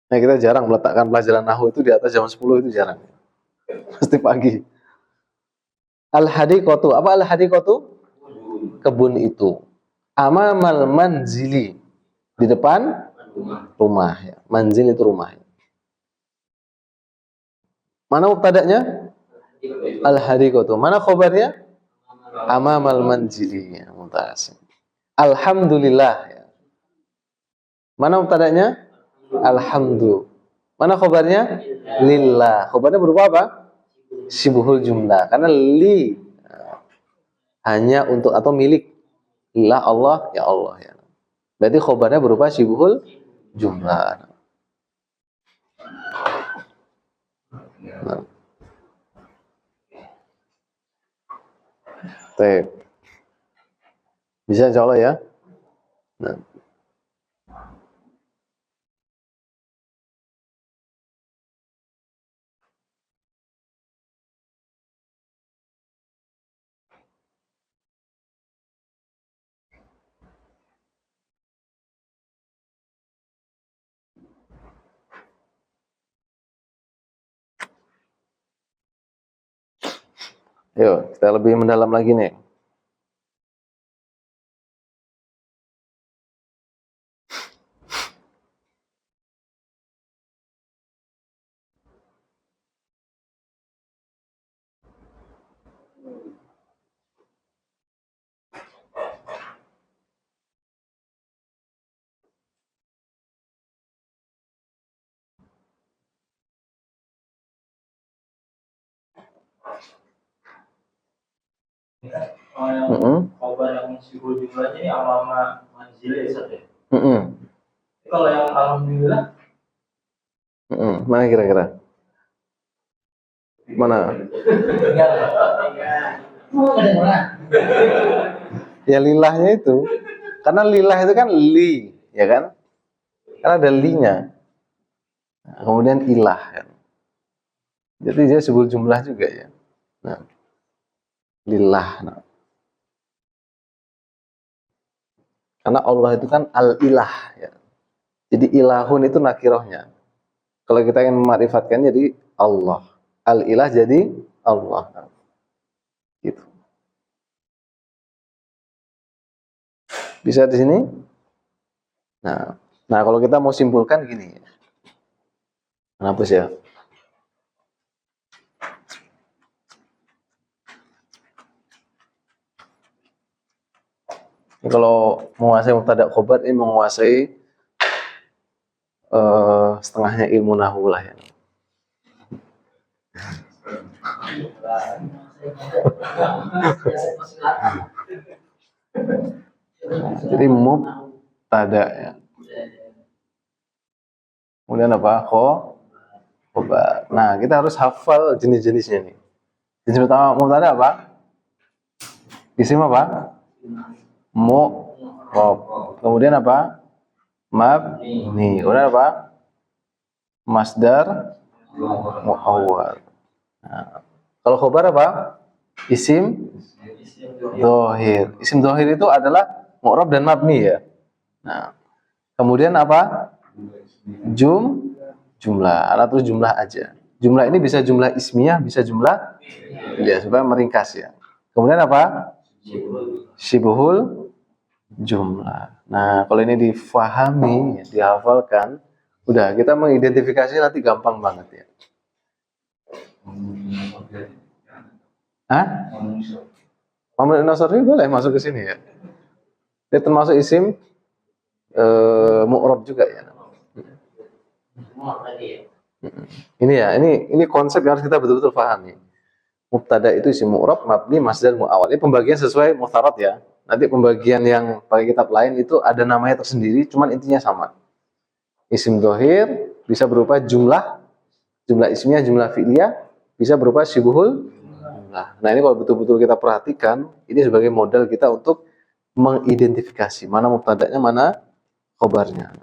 Nah, kita jarang meletakkan pelajaran nahwu itu di atas jam 10 itu jarang. Pasti pagi. Al-hadiqatu, apa al-hadiqatu? Kebun itu. Amamal manzili, di depan rumah ya. Manzil itu rumah. Mana mubtada'nya? Al-hadiqatu. Mana khobarnya? Amamal manzili ya, mumtaz. Alhamdulillah ya. Mana mubtada'nya? Alhamdu. Mana khobarnya? Lillah. Khobarnya berupa apa? Syibhul jumlah. Karena li hanya untuk atau milik. Lillah Allah ya Allah ya. Berarti khobarnya berupa syibhul jumlah. Nah. Bisa insyaallah ya. Nah. Yuk, kita lebih mendalam lagi nih. Khobar yang syibhul jumlahnya ini ama manzil ya Ustaz ya. Kalau yang alhamdulillah mana kira-kira? Mana? Ya lilahnya itu. Karena lilah itu kan li, ya kan? Karena ada linya. Nah, kemudian ilah kan. Jadi dia syibhul jumlah juga ya. Nah. Lillah. Nah. Karena Allah itu kan al-ilah ya. Jadi ilahun itu nakirohnya. Kalau kita ingin memarifatkan jadi Allah. Al-ilah jadi Allah. Nah. Gitu. Bisa di sini? Nah, kalau kita mau simpulkan gini. Kenapa sih ya? Ini kalau menguasai mubtada' khobar ini menguasai setengahnya ilmu nahwu lah ya. Jadi mubtada' ya. Kemudian apa? Khobar. Nah, kita harus hafal jenis-jenisnya nih. Jenis pertama mubtada' apa? Isim apa? Mu'rab. Kemudian apa? Mabni. Kemudian apa? Masdar muhawwal. Nah, kalau khobar apa? Isim dhohir. Isim dhohir itu adalah mu'rab dan mabni ya. Nah, kemudian apa? jumlah atau jumlah aja. Jumlah ini bisa jumlah ismiyah, bisa jumlah ya supaya meringkas ya. Kemudian apa? Syibhul jumlah. Nah, kalau ini difahami, dihafalkan, udah kita mengidentifikasi nanti gampang banget ya. Hah? Muhammad Nasri boleh masuk ke sini ya. Dia termasuk isim mu'rab juga ya. Ini ya, ini konsep yang harus kita betul-betul pahami. Mubtada itu isim mu'rab, mabni, masdar, mu'awwal. Ini pembagian sesuai muhtarat ya. Nanti pembagian yang pakai kitab lain itu ada namanya tersendiri, cuman intinya sama. Isim dohir bisa berupa jumlah ismiyah, jumlah fi'liyah, bisa berupa syibhul. Nah ini kalau betul-betul kita perhatikan, ini sebagai modal kita untuk mengidentifikasi mana mubtada'nya, mana khobarnya.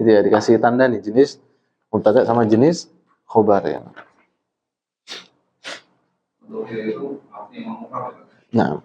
Itu ya, dikasih tanda nih jenis mubtada sama jenis khobar ya. Nah,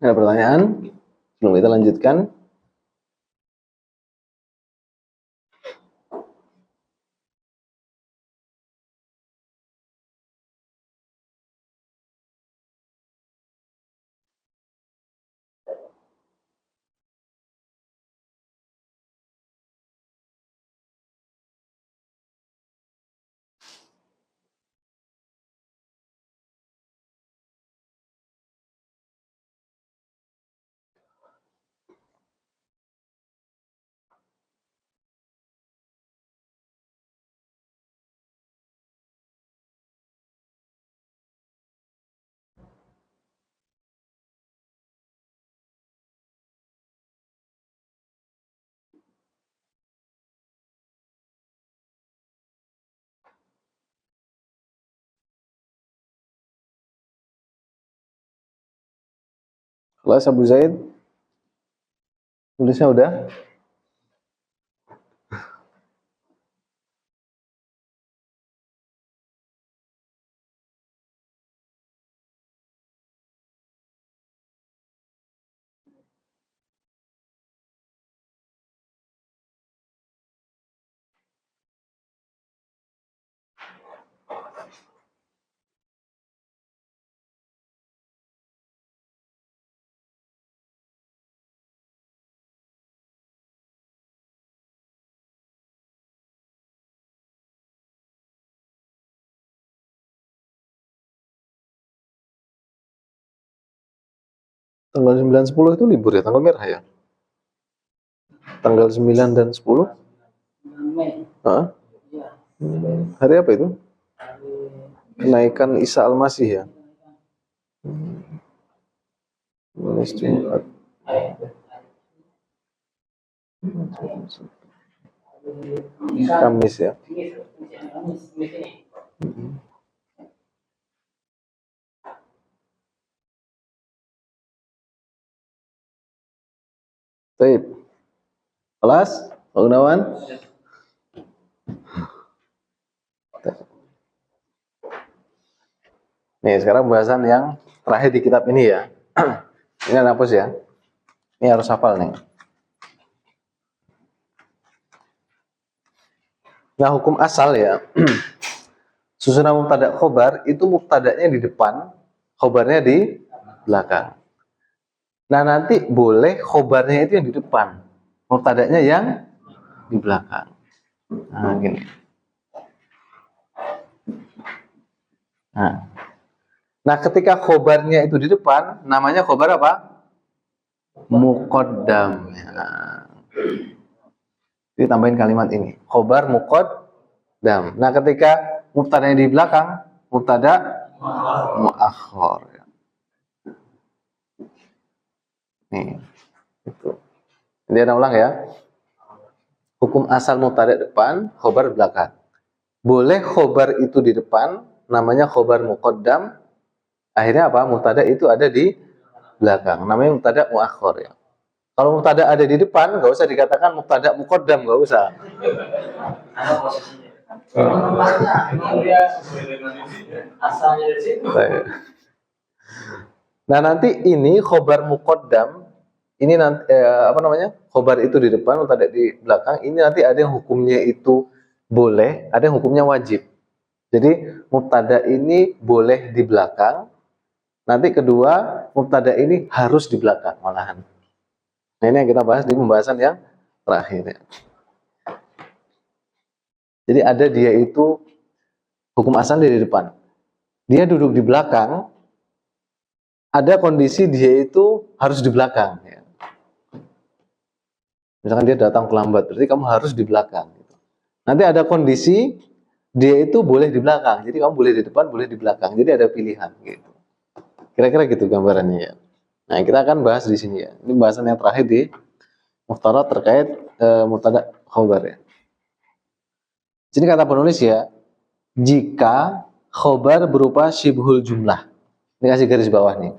ada pertanyaan? Sebelum kita lanjutkan. Kelas Abu Zaid, tulisnya udah? Tanggal 9, 10 itu libur ya, tanggal merah ya? Tanggal 9 dan 10? Hah? Hari apa itu? Kenaikan Isa Al-Masih ya? Kamis Jumat. Kamis ya? Baik. Kelas? Pak Gunawan? Nih, sekarang pembahasan yang terakhir di kitab ini ya. Ini hapus ya. Ini harus hafal nih. Nah, hukum asal ya. Susunan mubtada khobar itu mubtadanya di depan, khobarnya di belakang. Nah, nanti boleh khobarnya itu yang di depan, mubtadanya yang di belakang. Nah, gini. Nah, ketika khobarnya itu di depan, namanya khobar apa? Muqaddam. Nah, jadi tambahin kalimat ini. Khobar muqaddam. Nah, ketika mubtadanya di belakang, mubtada muakhir. Nih, itu. Jadi ada ulang ya. Hukum asal mubtada depan, khobar belakang. Boleh khobar itu di depan, namanya khobar muqaddam. Akhirnya apa? Mubtada itu ada di belakang. Namanya mubtada muakhir ya. Kalau mubtada ada di depan, nggak usah dikatakan mubtada muqaddam, nggak usah. Ada posisinya. Emang dia sesuai dengan ini asalnya dari situ. Nah, nanti ini khobar muqaddam, ini nanti apa namanya? Khobar itu di depan, mubtada di belakang. Ini nanti ada yang hukumnya itu boleh, ada yang hukumnya wajib. Jadi mubtada ini boleh di belakang. Nanti kedua, mubtada ini harus di belakang malahan. Nah, ini yang kita bahas di pembahasan yang terakhir ya. Jadi ada dia itu hukum asal di depan. Dia duduk di belakang, ada kondisi dia itu harus di belakang ya. Misalkan dia datang terlambat, berarti kamu harus di belakang gitu. Nanti ada kondisi dia itu boleh di belakang. Jadi kamu boleh di depan, boleh di belakang. Jadi ada pilihan gitu. Kira-kira gitu gambarannya ya. Nah, kita akan bahas di sini ya. Ini bahasan yang terakhir di Mukhtarat terkait mubtada khobar ya. Sini kata penulis ya, jika khobar berupa syibhul jumlah. Ini kasih garis bawah nih.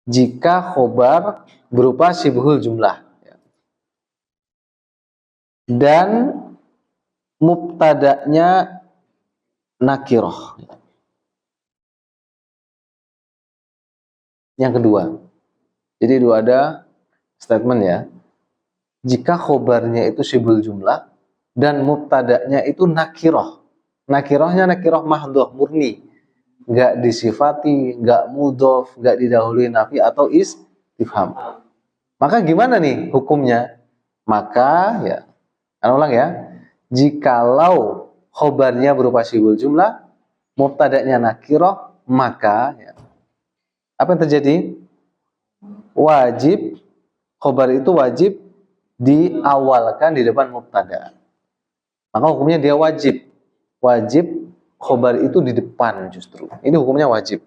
Jika khobar berupa syibhul jumlah dan mubtadanya nakiroh. Yang kedua, jadi dua ada statement ya. Jika khobarnya itu syibhul jumlah dan mubtadanya itu nakiroh. Nakirohnya nakiroh mahdhoh, murni. Nggak disifati, nggak mudhof, nggak didahului nafi atau istifham. Maka gimana nih hukumnya? Maka ya, ulang ya. Jikalau khobarnya berupa syibhul jumlah, mubtadanya nakiroh, maka ya, apa yang terjadi? Wajib, khobar itu wajib diawalkan di depan mubtada. Maka hukumnya dia wajib. Wajib khobar itu di depan justru. Ini hukumnya wajib.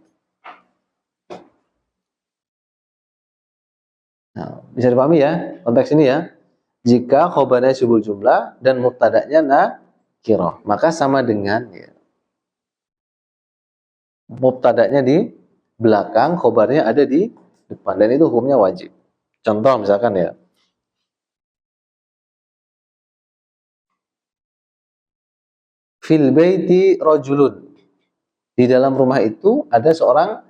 Nah, bisa dipahami ya konteks ini ya. Jika khobarnya syibhul jumlah dan mubtadanya nakiroh, maka sama dengan ya, mubtadanya di belakang, khobarnya ada di depan, dan itu hukumnya wajib. Contoh misalkan ya, fil baiti rajulun. Di dalam rumah itu ada seorang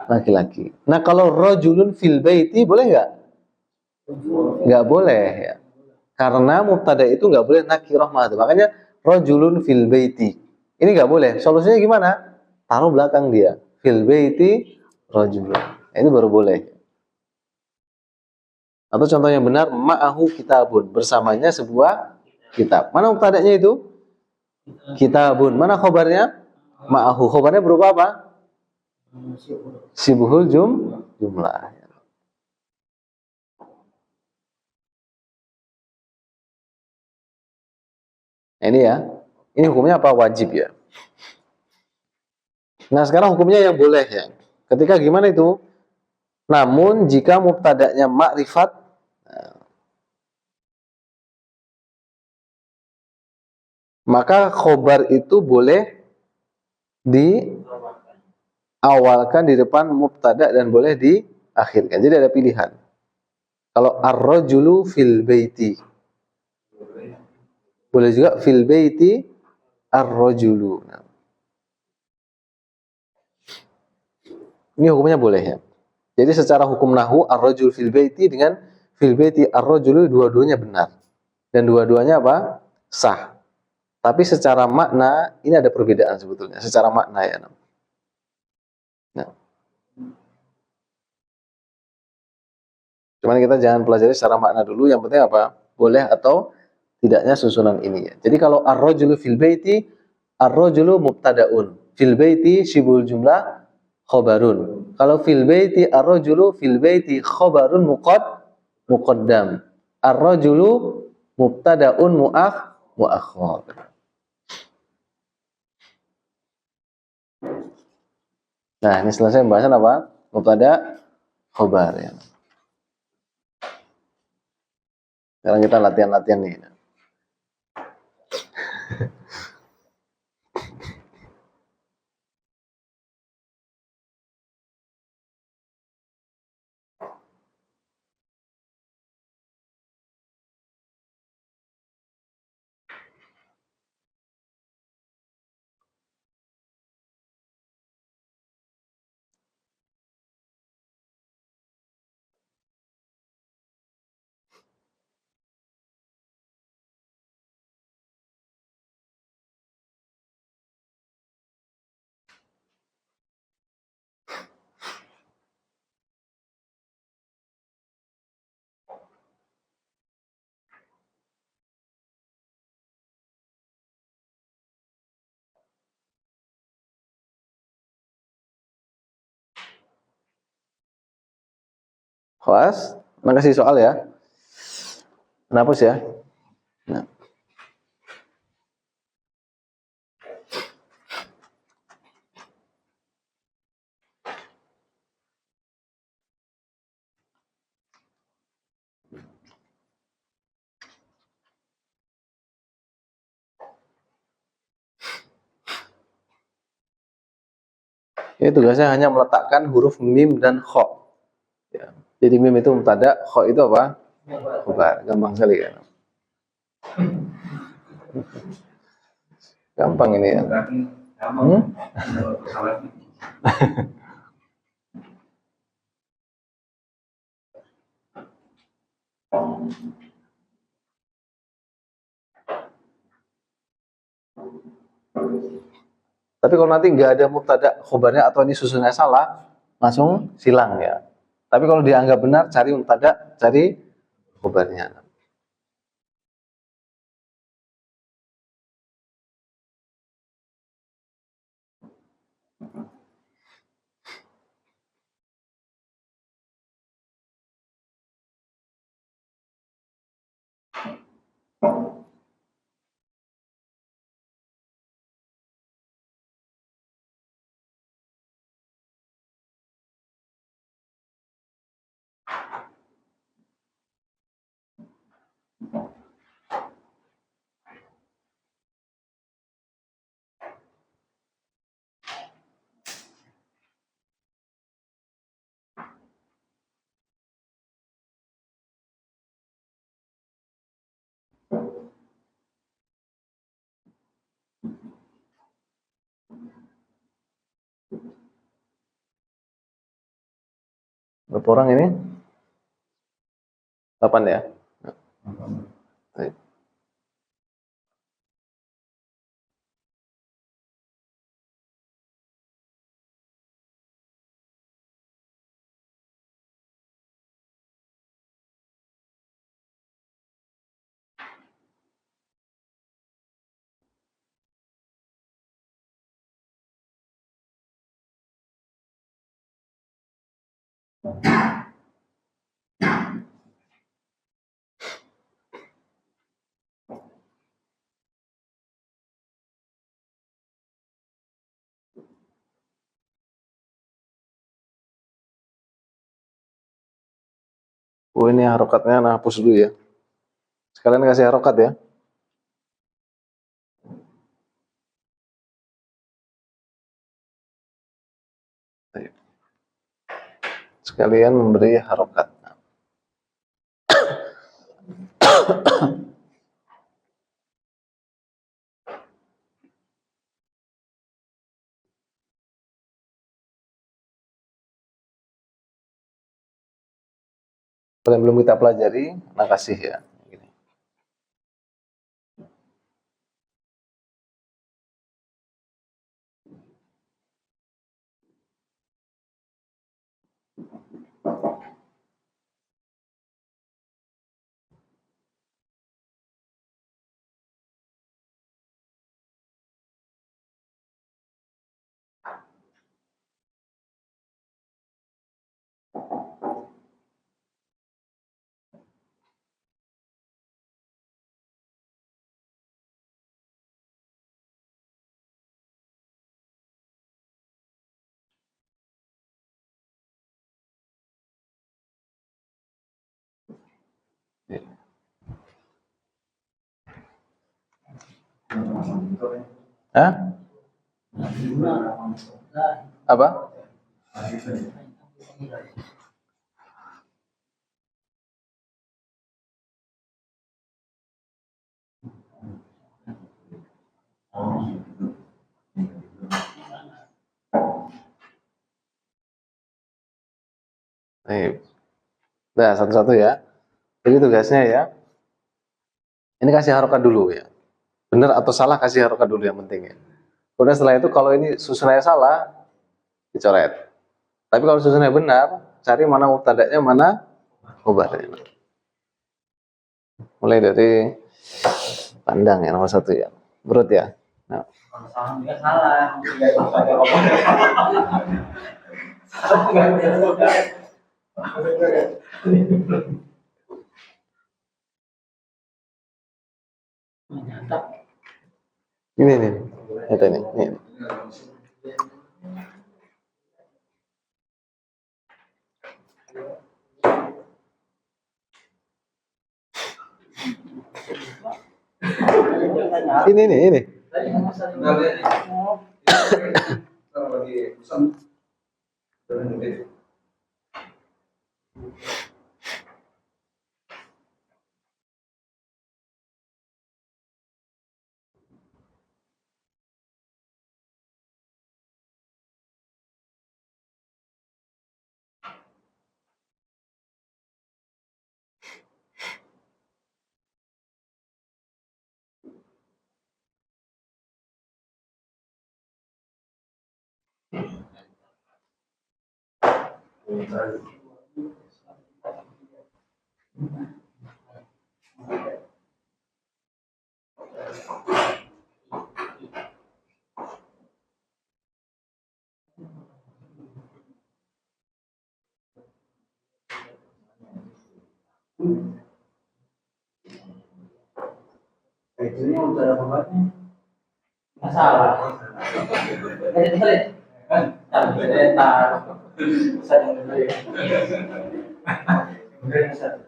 laki-laki. Nah, kalau rajulun fil baiti boleh nggak? Nggak boleh ya. Karena mubtada itu nggak boleh nakirah mahdhuf. Makanya rajulun fil baiti. Ini nggak boleh. Solusinya gimana? Taruh belakang dia. Fil baiti rajulun. Ini baru boleh. Atau contoh yang benar, ma'ahu kitabun. Bersamanya sebuah kitab. Mana mubtadanya itu? Kitabun. Mana khobarnya? Ma'ahu. Khobarnya berupa apa? Syibhul jumlah. Nah, ini ya. Ini hukumnya apa? Wajib ya. Nah, sekarang hukumnya yang boleh ya. Ketika gimana itu? Namun jika mubtadanya ma'rifat, maka khobar itu boleh diawalkan di depan mubtada dan boleh diakhirkan. Jadi ada pilihan. Kalau ar-rajulu fil baiti, boleh juga fil baiti ar-rajulu. Ini hukumnya boleh ya. Jadi secara hukum nahwu ar-rajul fil baiti dengan fil baiti ar-rajulu dua-duanya benar. Dan dua-duanya apa? Sah. Tapi secara makna ini ada perbedaan sebetulnya, secara makna ya. Nah, cuman kita jangan pelajari secara makna dulu, yang penting apa? Boleh atau tidaknya susunan ini ya. Jadi kalau ar-rajulu fil baiti, ar-rajulu mubtadaun. Fil baiti syibul jumlah khobarun. Kalau fil baiti ar-rajulu fil baiti khobarun muqaddam. Ar-rajulu mubtadaun muakhkhar. Nah, ini selesai pembahasan apa? Mubtada khobar ya. Sekarang kita latihan-latihan nih. Khalas, makasih soal ya. Hapus ya. Nah. Ini tugasnya hanya meletakkan huruf mim dan kho. Ya. Jadi mim itu mubtada, kho itu apa? Khobar. Gampang sekali kan. Gampang ini ya. Tapi kalau nanti nggak ada mubtada khobarnya atau ini susunannya salah, langsung silang ya. Tapi kalau dianggap benar, cari mubtada, cari khobarnya. Berapa orang ini? 8 ya? Baik. Oh ini harokatnya, nah hapus dulu ya. Sekalian kasih harokat ya. Sekalian memberi harokat. Kalau yang belum kita pelajari, nah kasih ya. Gini. Hah? Apa? Nih, nah satu-satu ya. Jadi tugasnya ya, ini kasih harokat dulu ya. Benar atau salah kasih harokat dulu yang penting ya. Kemudian setelah itu kalau ini susunannya salah, dicoret. Tapi kalau susunannya benar, cari mana mubtada'nya, mana khobarnya. Mulai dari pandang ya nomor 1 ya. Berut ya. Nah. Kalau salah juga salah. Ini nih. Lihat ini. Ini. Ini. Itunya udah ada pembuatnya. Masalah. Ada dibalik. Tapi entar saya dulu. Kemudian satu.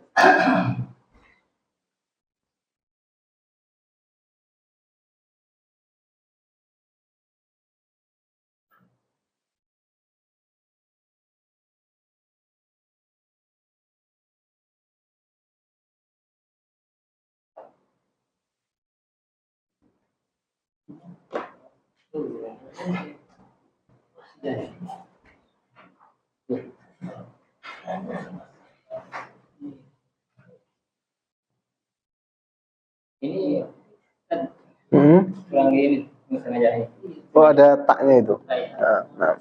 Ini kan kurang ini sengaja ini. Oh ada taknya itu. Nah.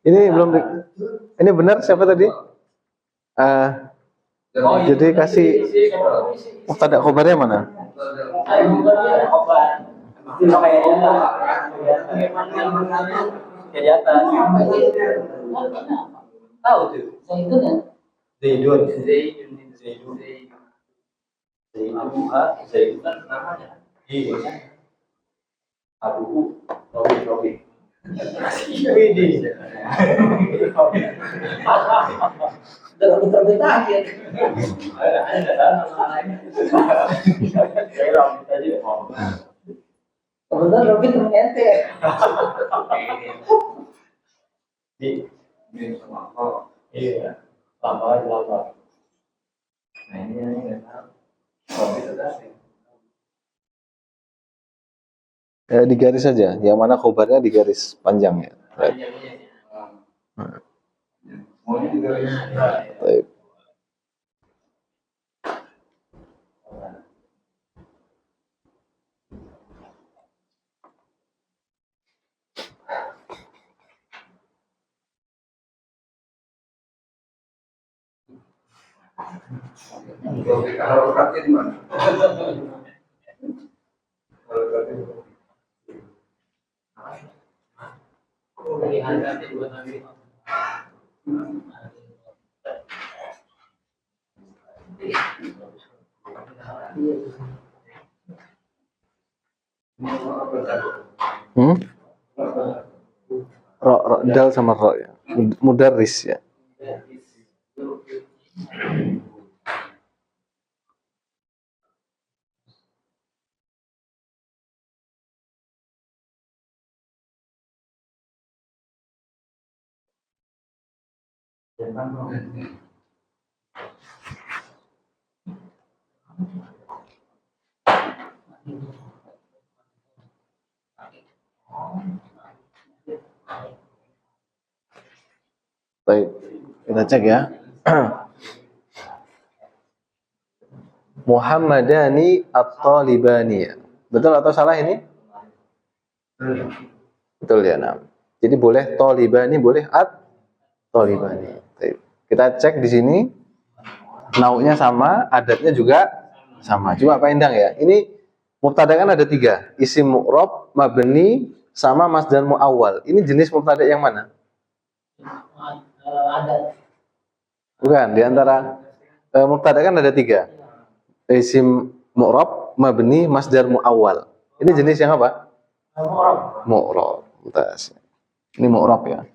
Ini belum Ini benar siapa tadi? Jadi kasih mubtada khobarnya mana? Kayak di atas. Tahu tuh. Zaidun. Zaidun kan namanya. Iya. Abu Robi. Ini. Terbit-terbit. Kebetulan Robi temen ente. Ini sama apa? Iya. Lama. Nah ini nggak tahu. Robi terdasar. Digaris saja. Yang mana khobarnya digaris panjang ya. Semuanya digaris. Baik. Kalau rakatnya di mana? Kalau rakatnya di mana? Dal sama ro ya. Mudarris ya. Baik, kita cek ya. Muhammadani at-talibani. Betul atau salah ini? Betul ya, nah. Jadi boleh talibani, boleh at-talibani. Baik. Kita cek di sini. Nau'nya sama, adatnya juga sama. Coba Pak Endang ya. Ini mubtada kan ada 3. Isim mu'rab, mabni, sama masdar mu'awwal. Ini jenis mubtada yang mana? Adat. Bukan, di antara mubtada kan ada 3. Isim mu'rab, mabni, masdar mu'awwal. Ini jenis yang apa? Mu'rab. Ini mu'rab ya.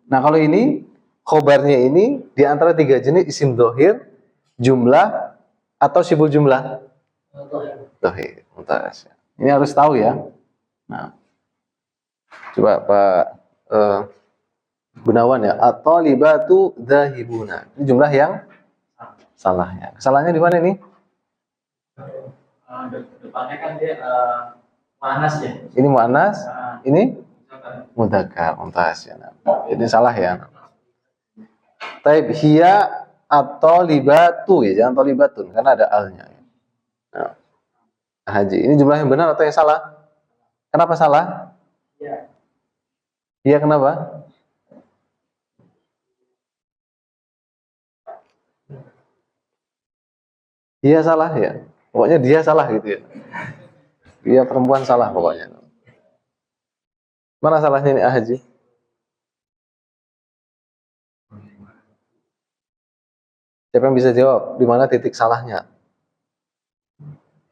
Nah, kalau ini khobarnya ini di antara 3 jenis isim dhohir, jumlah, atau sibul jumlah? Dhohir. Ini harus tahu ya. Nah, coba Pak Gunawan ya. At-talibatu dhahibuna. Ini jumlah yang salahnya. Salahnya di mana ini? Depannya kan dia panas ya. Ini mu'annas, ini mudzakkar. Ya. Jadi salah ya. Taib hiya at-talibatu ya, jangan talibatun karena ada alnya. Nah, Haji, ini jumlah yang benar atau yang salah? Kenapa salah? Iya. Iya kenapa? Iya salah ya. Pokoknya dia salah gitu ya. Dia perempuan salah pokoknya. Mana salahnya ini Haji? Siapa yang bisa jawab? Di mana titik salahnya?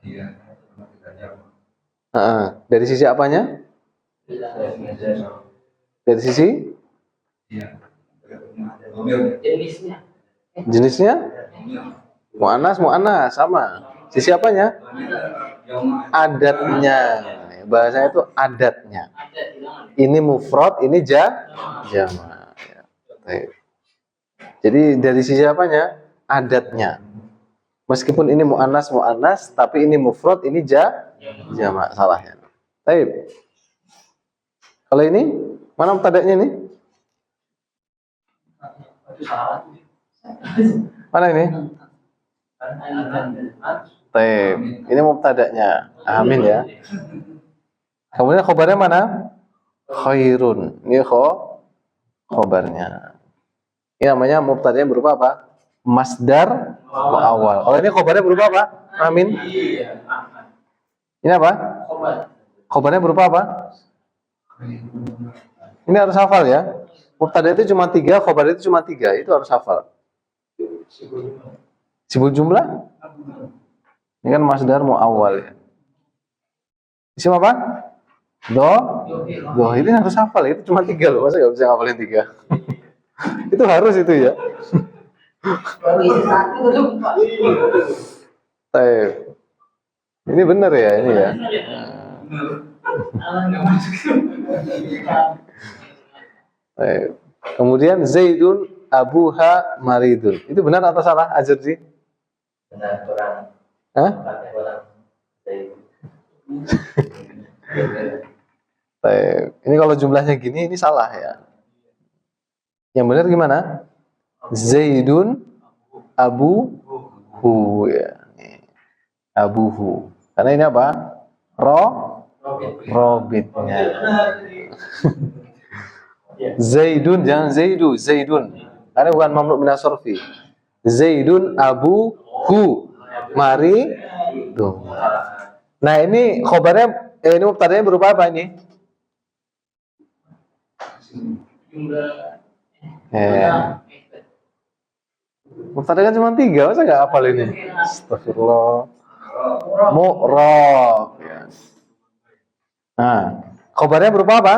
Iya. Dari sisi apanya? Dari sisi? Iya. Jenisnya? Mu'annas sama. Sisi apanya? Adatnya. Bahasanya itu adatnya. Ini mufrad, ini jama'. Jadi dari sisi apanya? Adatnya. Meskipun ini mu'annas, tapi ini mufrad, ini jama'. Salah ya. Baik. Kalau ini, mana mubtada'nya ini? Mana ini? Baik. Ini mubtada'nya. Amin ya. Kemudian khobarnya mana? Khairun. Ini khobarnya. Ini namanya mubtada'nya berupa apa? Masdar muawwal. Kalau ini khobarnya berupa apa? Amin. Iya. Ini apa? Khobar. Khobarnya berupa apa? Ini harus hafal ya. Mubtada itu cuma 3, khobar itu cuma 3. Itu harus hafal. Sibul jumlah? Ini kan masdar muawwal ya. Isim apa? Ini harus hafal. Itu cuma 3 loh. Masa nggak bisa hafalin 3? Itu harus itu ya. Baru isi satu belum Pak. Baik. Ini benar ya ini ya. Alah nggak masuk. Baik. Kemudian Zaidun abuha maridun. Itu benar atau salah, Azrji? Benar, kurang. Hah? Kurang. Baik. Ini kalau jumlahnya gini, ini salah ya. Yang benar gimana? Zaidun abuhu ya. Abuhu. Karena ini apa? Robitnya. Zaidun, jangan Zaidu, Zaidun. Karena bukan mamnu min as-sarfi. Zaidun abuhu. Mari. Tuh. Nah, ini khobarnya ini mubtada'nya berupa apa ini? Mubtada kan cuma 3, masa nggak hafal ini? Astagfirullah. Mu'rab. Ya. Nah, khobarnya berupa apa?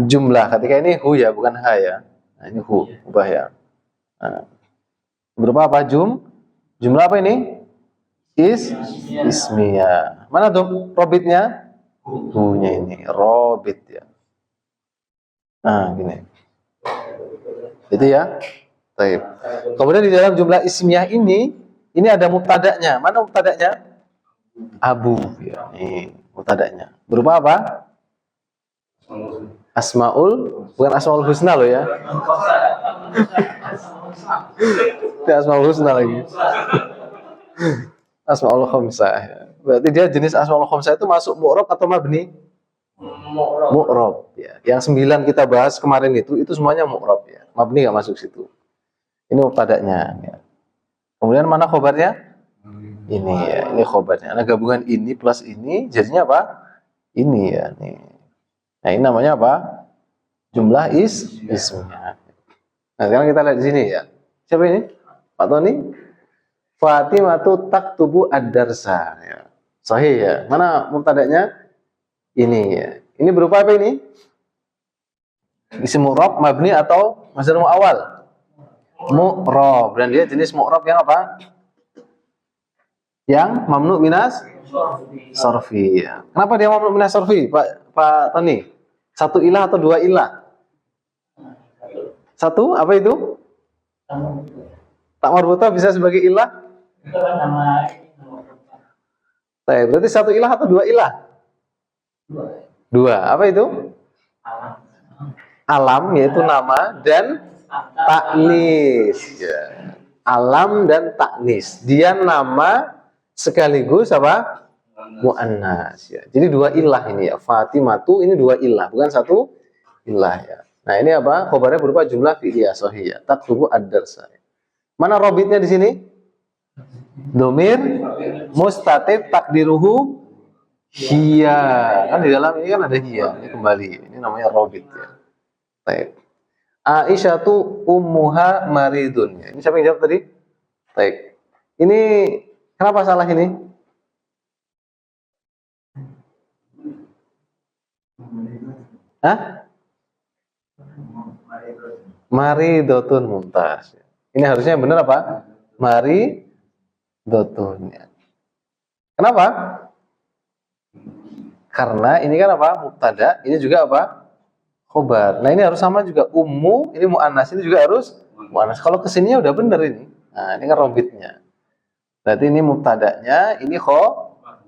Jumlah. Ketika ini hu ya, bukan ha ya. Nah, ini hu, ubah ya. Nah, berupa apa? Jumlah apa ini? Ismiyah. Mana tuh robitnya? Hu-nya ini, robit ya. Nah, gini. Itu ya. Baik. Kemudian di dalam jumlah ismiyah ini ada mubtada'nya. Mana mubtada'nya? Abu ya. Ini mubtada'nya. Berupa apa? Asmaul, bukan asmaul husna loh ya. Tidak asmaul husna lagi. Asmaul khamsah ya. Berarti dia jenis asmaul khamsah itu masuk mu'rab atau mabni? Mu'rab ya. Yang 9 kita bahas kemarin itu semuanya mu'rab ya. Mabni nggak masuk situ. Ini mubtada'nya ya. Kemudian mana khobarnya? Ini ya, ini khobarnya. Nah, gabungan ini plus ini jadinya apa? Ini ya, nih. Nah, ini namanya apa? Jumlah ismnya. Nah, sekarang kita lihat di sini ya. Siapa ini? Pak Tony? Fatimatu taktubu ad-darsa ya. Sahih ya. Mana mubtada'nya? Ini ya. Ini berupa apa ini? Isim mu'rab, mabni atau masdar mu'awwal? Mu'rab. Dan dia jenis mu'rab yang apa? Yang mamnu minas sarfi ya. Kenapa dia mamnu minas sarfi, Pak Tony? 1 ilah atau 2 ilah? 1, apa itu? Tak marbutah bisa sebagai ilah? Itu kan nama Berarti 1 ilah atau 2 ilah? 2. Apa itu? Alam, yaitu nama, dan taknis ya. Alam dan taknis. Dia nama sekaligus apa? Mu'annas ya. Jadi 2 ilah ini ya. Fatimatu ini 2 ilah, bukan 1 ilah ya. Nah, ini apa? Khobarnya berupa jumlah fi'liyah shahihah. Taktubu ad-darsa. Mana robitnya di sini? Domir mustatir takdiruhu hiya. Kan di dalam ini kan ada hiya. Ini kembali. Ini namanya robit ya. Baik. Aisyatu ummuha maridun. Ini siapa yang jawab tadi? Baik. Ini kenapa salah ini? Hah? Maridotun mumtaz. Ini harusnya yang benar apa? Maridotun. Kenapa? Karena ini kan apa? Mubtada, ini juga apa? Khobar. Nah, ini harus sama juga. Ummu, ini mu'annas, ini juga harus mu'annas. Kalau kesininya udah benar ini. Nah, ini kan robitnya. Berarti ini mubtadanya, ini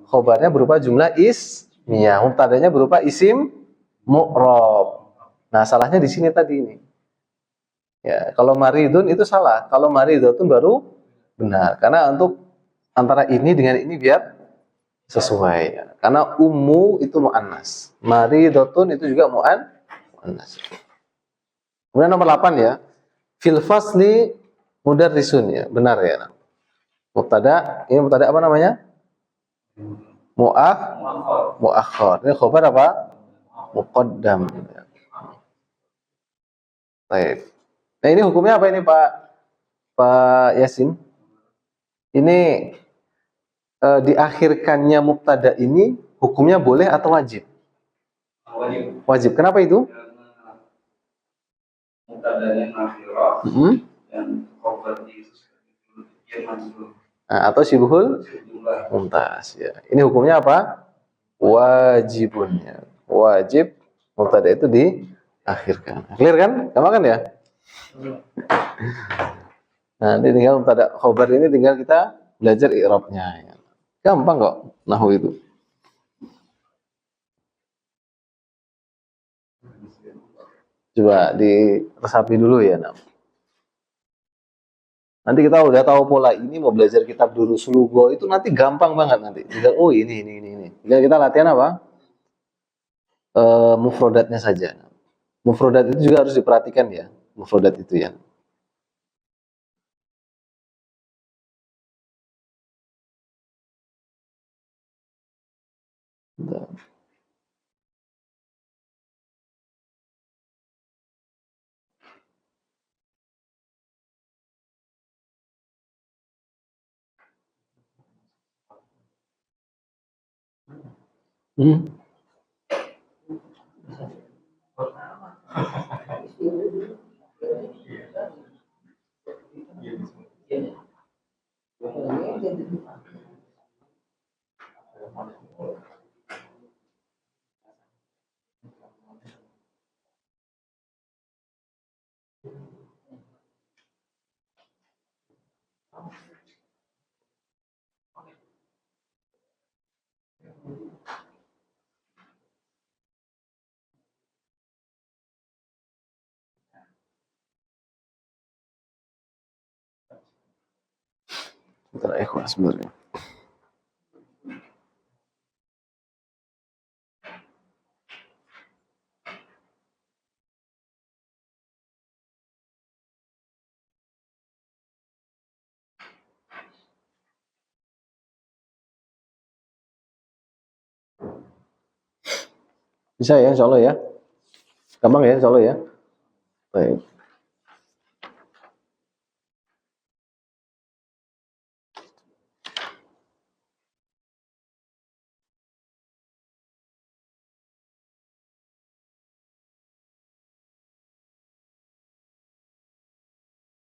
khobarnya berupa jumlah ismiyah. Mubtadanya berupa isim mu'rab. Nah, salahnya di sini tadi ini. Ya, kalau maridun itu salah. Kalau maridotun baru benar. Karena untuk antara ini dengan ini biar sesuai. Ya. Karena ummu itu mu'annas. Maridotun itu juga mu'annas. Kemudian nomor 8 ya. Fil fasli mudarrisun ya. Benar ya. Mubtada, ini mubtada apa namanya? Muakhar. Ini khobar apa? Muqaddam. Baik. Nah, ini hukumnya apa ini Pak Yasin? Ini diakhirkannya mubtada ini hukumnya boleh atau wajib? Wajib. Wajib. Kenapa itu? Mubtada'nya nakhirah dan khobar itu dia majrur. Nah, atau syibhul Jumlah. mumtaz ya. Ini hukumnya apa? Wajibun ya. Wajib mubtada itu diakhirkan. Clear kan? Gampang kan ya? Nah, nanti tinggal mubtada khobar ini tinggal kita belajar i'rabnya ya. Gampang kok nahwu itu. Coba diresapi dulu ya. Nanti kita udah tahu pola ini, mau belajar kitab Durusul Lugha itu nanti gampang banget nanti. Tinggal oh ini. Tinggal kita latihan apa? Mufrodatnya saja. Mufrodat itu juga harus diperhatikan ya. Mufrodat itu ya. Hmm. Bentar, ikhwan sebenarnya. Bisa ya, insya Allah ya. Gampang ya, insya Allah ya. Baik.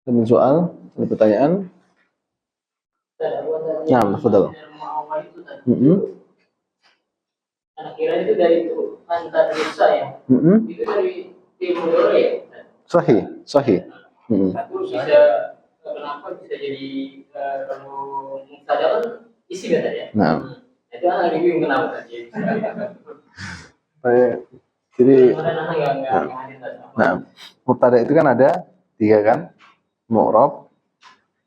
Ada soal, ada pertanyaan? Nah, betul. Kira itu dari itu antar desa ya. Itu dari timur ya. Sahih. Aku bisa kenapa bisa jadi kalau mubtada kan isi kan ya. Nah. Itu anak bingung kenapa tadi. Baik. Jadi, nah, mubtada itu kan ada 3 kan? Mu'rab,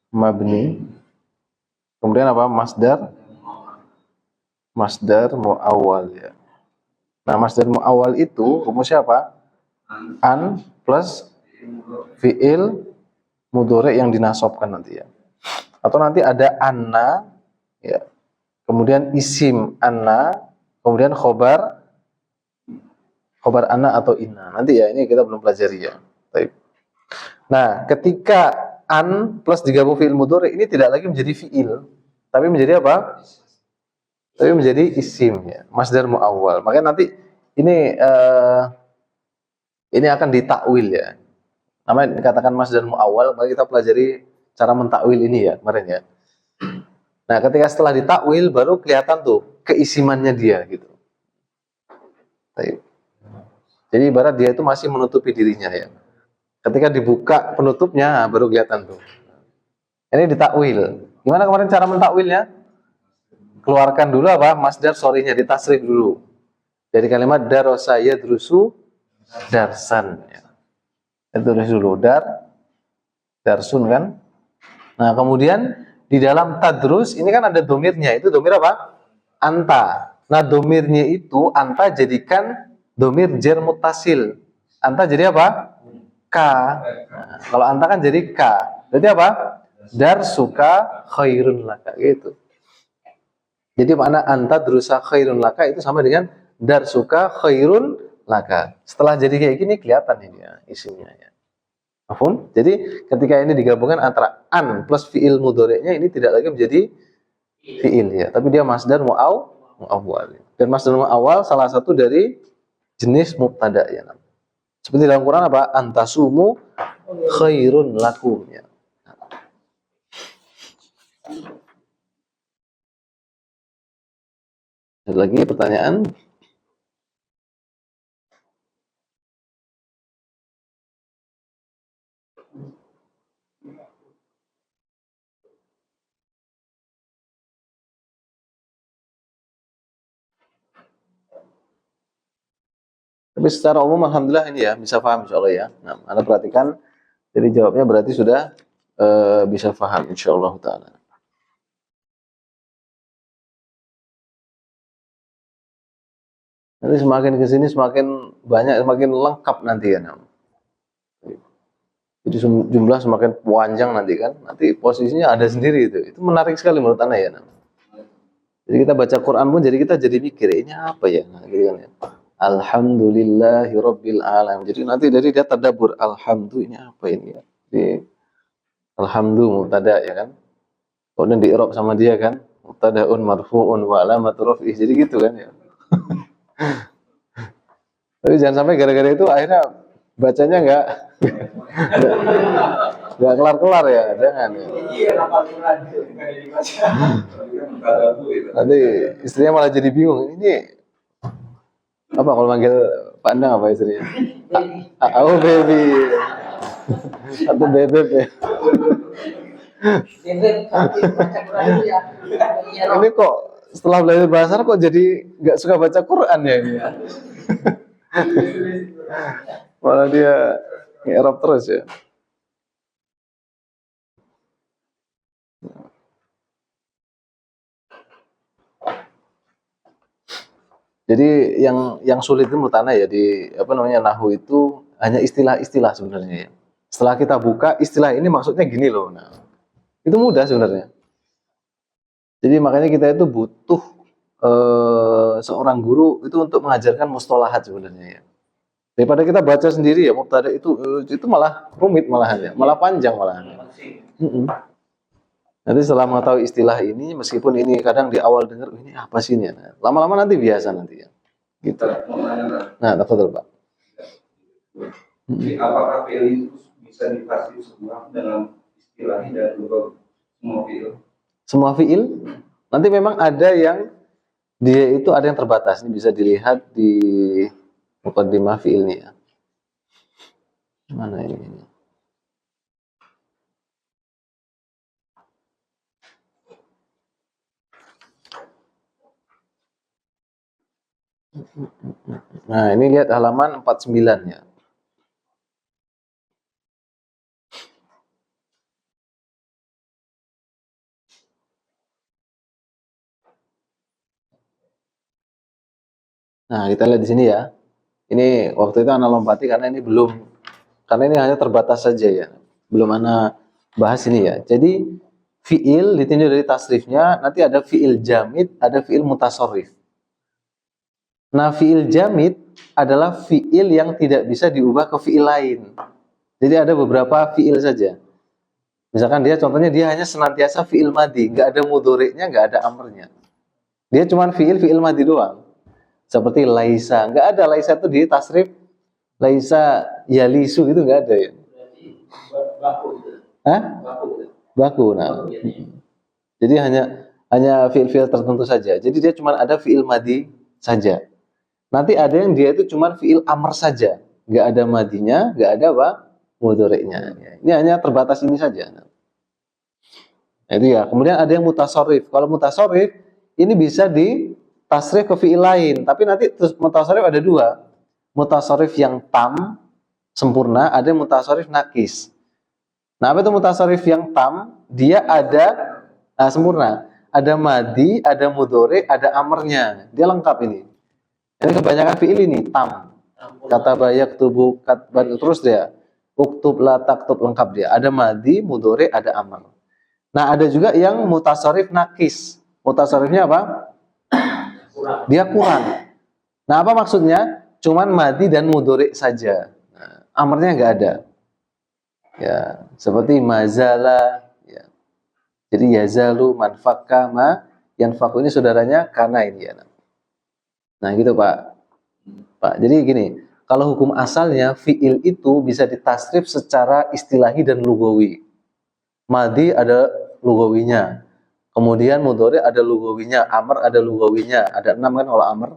mabni, kemudian apa? Masdar mu'awwal ya. Nah, masdar mu'awwal itu rumusnya apa? An plus fi'il mudhari yang dinasobkan nanti ya. Atau nanti ada anna ya. Kemudian isim anna, kemudian khobar anna atau inna. Nanti ya, ini kita belum pelajari ya. Baik. Nah, ketika an plus digabung fi'il mudhari ini tidak lagi menjadi fi'il, tapi menjadi apa? Tapi menjadi isim ya, masdar mu'awwal. Makanya nanti ini akan ditakwil ya. Namanya dikatakan masdar mu'awwal, maka kita pelajari cara mentakwil ini ya, kemarin ya. Nah, ketika setelah ditakwil baru kelihatan tuh keisimannya dia gitu. Baik. Jadi ibarat dia itu masih menutupi dirinya ya. Ketika dibuka penutupnya baru kelihatan tuh. Ini ditakwil. Gimana kemarin cara mentakwilnya? Keluarkan dulu apa? Masdar sorrynya, ditasrif dulu. Dari kalimat darasa yadrusu darsan. Tulis dulu darsun kan. Nah, kemudian di dalam tadrus ini kan ada domirnya. Itu domir apa? Anta. Nah, domirnya itu anta jadikan domir jar muttasil. Anta jadi apa? Nah, kalau anta kan jadi ka. Berarti apa? Darsuka khairun laka gitu. Jadi makna anta drusa khairun laka itu sama dengan darsuka khairun laka. Setelah jadi kayak gini kelihatan ini ya isinya ya. Paham? Jadi ketika ini digabungkan antara an plus fiil mudhari'nya ini tidak lagi menjadi fiil ya, tapi dia masdar muawwal. Dan masdar muawwal salah satu dari jenis mubtada ya. Seperti dalam Quran apa? Antasumu khairun lakum ya. Ada lagi pertanyaan? Tapi secara umum alhamdulillah ini ya bisa paham insyaallah ya. Nah, Anda perhatikan jadi jawabnya berarti sudah bisa paham insyaallah taala. Nanti semakin ke sini semakin banyak, semakin lengkap nanti ya. Jadi jumlah semakin panjang nanti kan. Nanti posisinya ada sendiri itu. Itu menarik sekali menurut Anda ya. Jadi kita baca Quran pun jadi kita jadi mikir ini apa ya? Nah, gitu kan ya. Alhamdulillahirabbil alamin. Jadi nanti dari dia tadabbur alhamdulillah ini apa ini ya. Jadi alhamdulillah mubtada ya kan. Kemudian di i'rab sama dia kan. Mubtadaun marfu'un wa alamatu raf'ih. Jadi gitu kan ya. Tapi jangan sampai gara-gara itu akhirnya bacanya nggak kelar-kelar ya, jangan ya. Nanti istrinya malah jadi bingung. Ini apa kalau manggil pandang apa istrinya? Oh baby, atau bebek ya. Ini kok setelah belajar bahasa kok jadi nggak suka baca Quran ya ini ya. Malah dia nge-Arab terus ya. Jadi yang sulit itu menurut Ana ya di apa namanya nahwu itu hanya istilah-istilah sebenarnya ya. Setelah kita buka istilah ini maksudnya gini loh. Nah, itu mudah sebenarnya. Jadi makanya kita itu butuh seorang guru itu untuk mengajarkan mustalahat sebenarnya ya. Daripada kita baca sendiri ya mubtada itu malah rumit malahan ya, malah panjang malahan. Nanti setelah mengetahui istilah ini, meskipun ini kadang di awal dengar ini apa sih ini? Nah, lama-lama nanti biasa nanti ya. Gitu. Nah, tafadhol Pak. Jadi apakah fi'il itu bisa dipasih semua dalam istilah dan juga semua fi'il? Semua fi'il nanti memang ada yang dia itu ada yang terbatas. Ini bisa dilihat di muqaddimah fi'ilnya ya. Mana ini? Nah, ini lihat halaman 49 ya. Nah, kita lihat di sini ya. Ini waktu itu Ana lompati karena ini hanya terbatas saja ya. Belum Ana bahas ini ya. Jadi fi'il ditinjau dari tasrifnya, nanti ada fi'il jamid, ada fi'il mutasarrif. Nah, fi'il jamid adalah fi'il yang tidak bisa diubah ke fi'il lain. Jadi ada beberapa fi'il saja. Misalkan contohnya dia hanya senantiasa fi'il madi, nggak ada mudhari'nya, nggak ada amrnya. Dia cuma fi'il madi doang. Seperti laisa, nggak ada laisa itu di tasrif laisa yalisu gitu nggak ada ya. Hah? Baku. Nah. Jadi hanya fi'il tertentu saja. Jadi dia cuma ada fi'il madi saja. Nanti ada yang dia itu cuma fi'il amr saja, nggak ada madinya, nggak ada apa mudhari'nya. Ini hanya terbatas ini saja. Nah, itu ya. Kemudian ada yang mutasarrif. Kalau mutasarrif ini bisa ditasrif ke fi'il lain, tapi nanti mutasarrif ada dua. Mutasarrif yang tam sempurna, ada yang mutasarrif nakis. Nah, apa itu mutasarrif yang tam? Dia ada sempurna. Ada madi, ada mudhari', ada amrnya. Dia lengkap ini. Ini kebanyakan fi'il ini tam. Kata bayak tubuh katban terus dia. uktub, la taktub, lengkap dia. Ada madhi, mudhari, ada amr. Nah, ada juga yang mutasarrif nakis. Mutasarrifnya apa? Dia kurang. Nah, apa maksudnya? Cuman madhi dan mudhari saja. Nah, amrnya nggak ada. Ya, seperti mazala. Ya. Jadi yazalu, manfakka, ma, yanfaku ini saudaranya karena ini ya. Nah, gitu Pak. Pak, jadi gini, kalau hukum asalnya fiil itu bisa ditasrif secara istilahi dan lugawi. Madhi ada lugawinya. Kemudian mudhari ada lugawinya, amr ada lugawinya. Ada 6 kan kalau amr.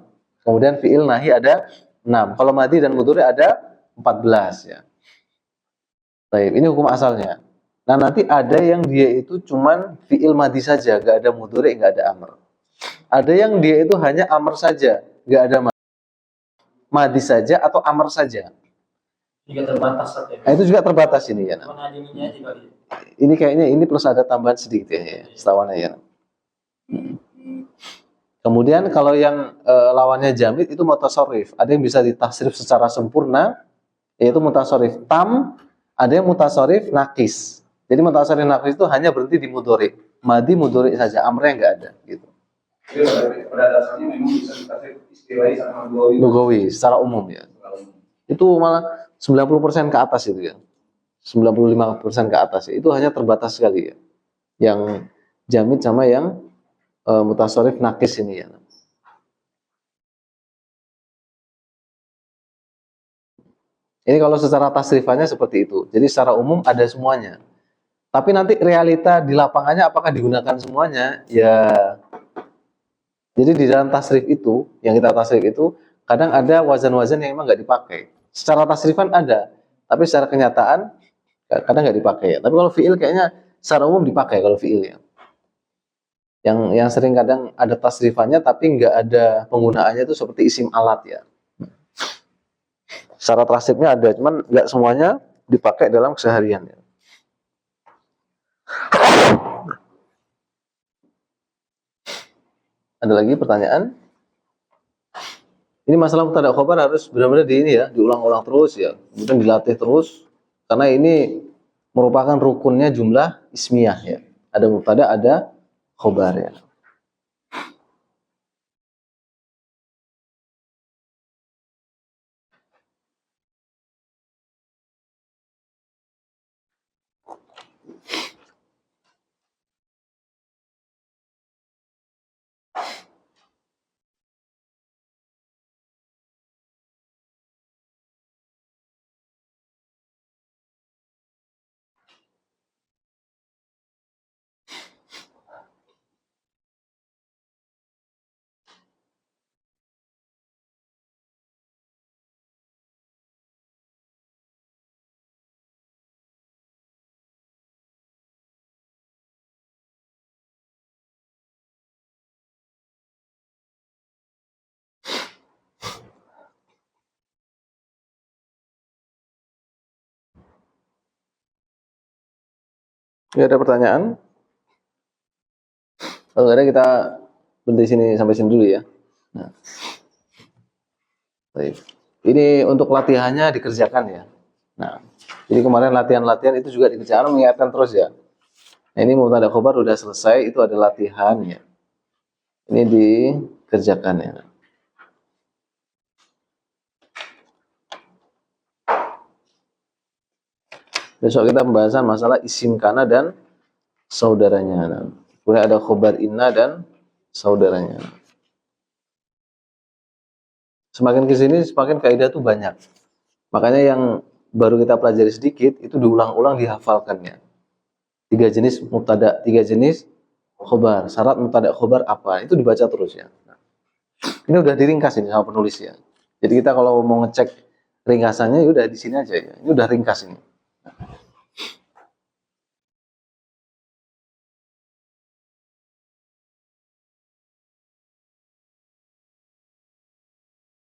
Kemudian fiil nahi ada 6. Kalau madhi dan mudhari ada 14 ya. Baik, ini hukum asalnya. Nah, nanti ada yang dia itu cuman fiil madhi saja, gak ada mudhari, gak ada amr. Ada yang dia itu hanya amr saja, gak ada madhi saja atau amr saja. Juga terbatas ya. Nah, itu juga terbatas ini ya. Mana ininya juga gitu. Ini kayaknya ini plus ada tambahan sedikit ya, setahuannya ya. Kemudian kalau yang lawannya jamid itu mutasarrif. Ada yang bisa ditasrif secara sempurna, yaitu mutasarrif tam. Ada yang mutasarrif nakis. Jadi mutasarrif nakis itu hanya berhenti di mudhari, madhi mudhari saja, amrnya nggak ada. Gitu. Jadi pada dasarnya memang bisa dikasih istilah sama Lugawi secara umum ya. Itu malah 90% ke atas itu ya. 95% ke atas ya. Itu hanya terbatas sekali ya. Yang jamid sama yang mutasarrif nakis ini ya. Ini kalau secara tasrifannya seperti itu. Jadi secara umum ada semuanya. Tapi nanti realita di lapangannya apakah digunakan semuanya? Ya. Jadi di dalam tasrif itu, yang kita tasrif itu, kadang ada wazan-wazan yang memang nggak dipakai. Secara tasrifan ada, tapi secara kenyataan kadang nggak dipakai. Tapi kalau fiil kayaknya secara umum dipakai kalau fiil ya. Yang sering kadang ada tasrifannya tapi nggak ada penggunaannya itu seperti isim alat ya. Secara tasrifnya ada, cuman nggak semuanya dipakai dalam keseharian ya. Ada lagi pertanyaan? Ini masalah mubtada khobar harus benar-benar di ini ya, diulang-ulang terus ya, kemudian dilatih terus karena ini merupakan rukunnya jumlah ismiyah ya. Ada mubtada, ada khobar ya. Ya, ada pertanyaan? Kalau nggak ada kita berhenti sini sampai sini dulu ya. Nah, baik. Ini untuk latihannya dikerjakan ya. Nah, jadi kemarin latihan-latihan itu juga dikerjakan mengingatkan terus ya. Nah, ini mubtada khobar udah selesai, itu ada latihan ya. Ini dikerjakan ya. Besok kita pembahasan masalah isim kana dan saudaranya. Nah, kemudian ada khobar inna dan saudaranya. Semakin ke sini semakin kaidah itu banyak. Makanya yang baru kita pelajari sedikit itu diulang-ulang dihafalkannya. 3 jenis mubtada, 3 jenis khobar. Syarat mubtada khobar apa? Itu dibaca terus ya. Nah, ini udah diringkas ini sama penulis ya. Jadi kita kalau mau ngecek ringkasannya ya udah di sini aja ya. Ini udah ringkas ini.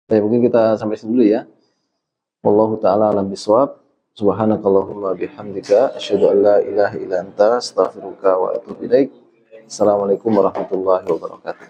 Baik, mungkin kita sampai sini dulu ya. Wallahu taala alam bisawab. Subhanakallahumma bihamdika asyhadu an la ilaha illa anta astaghfiruka wa atubu ilaik. Assalamualaikum warahmatullahi wabarakatuh.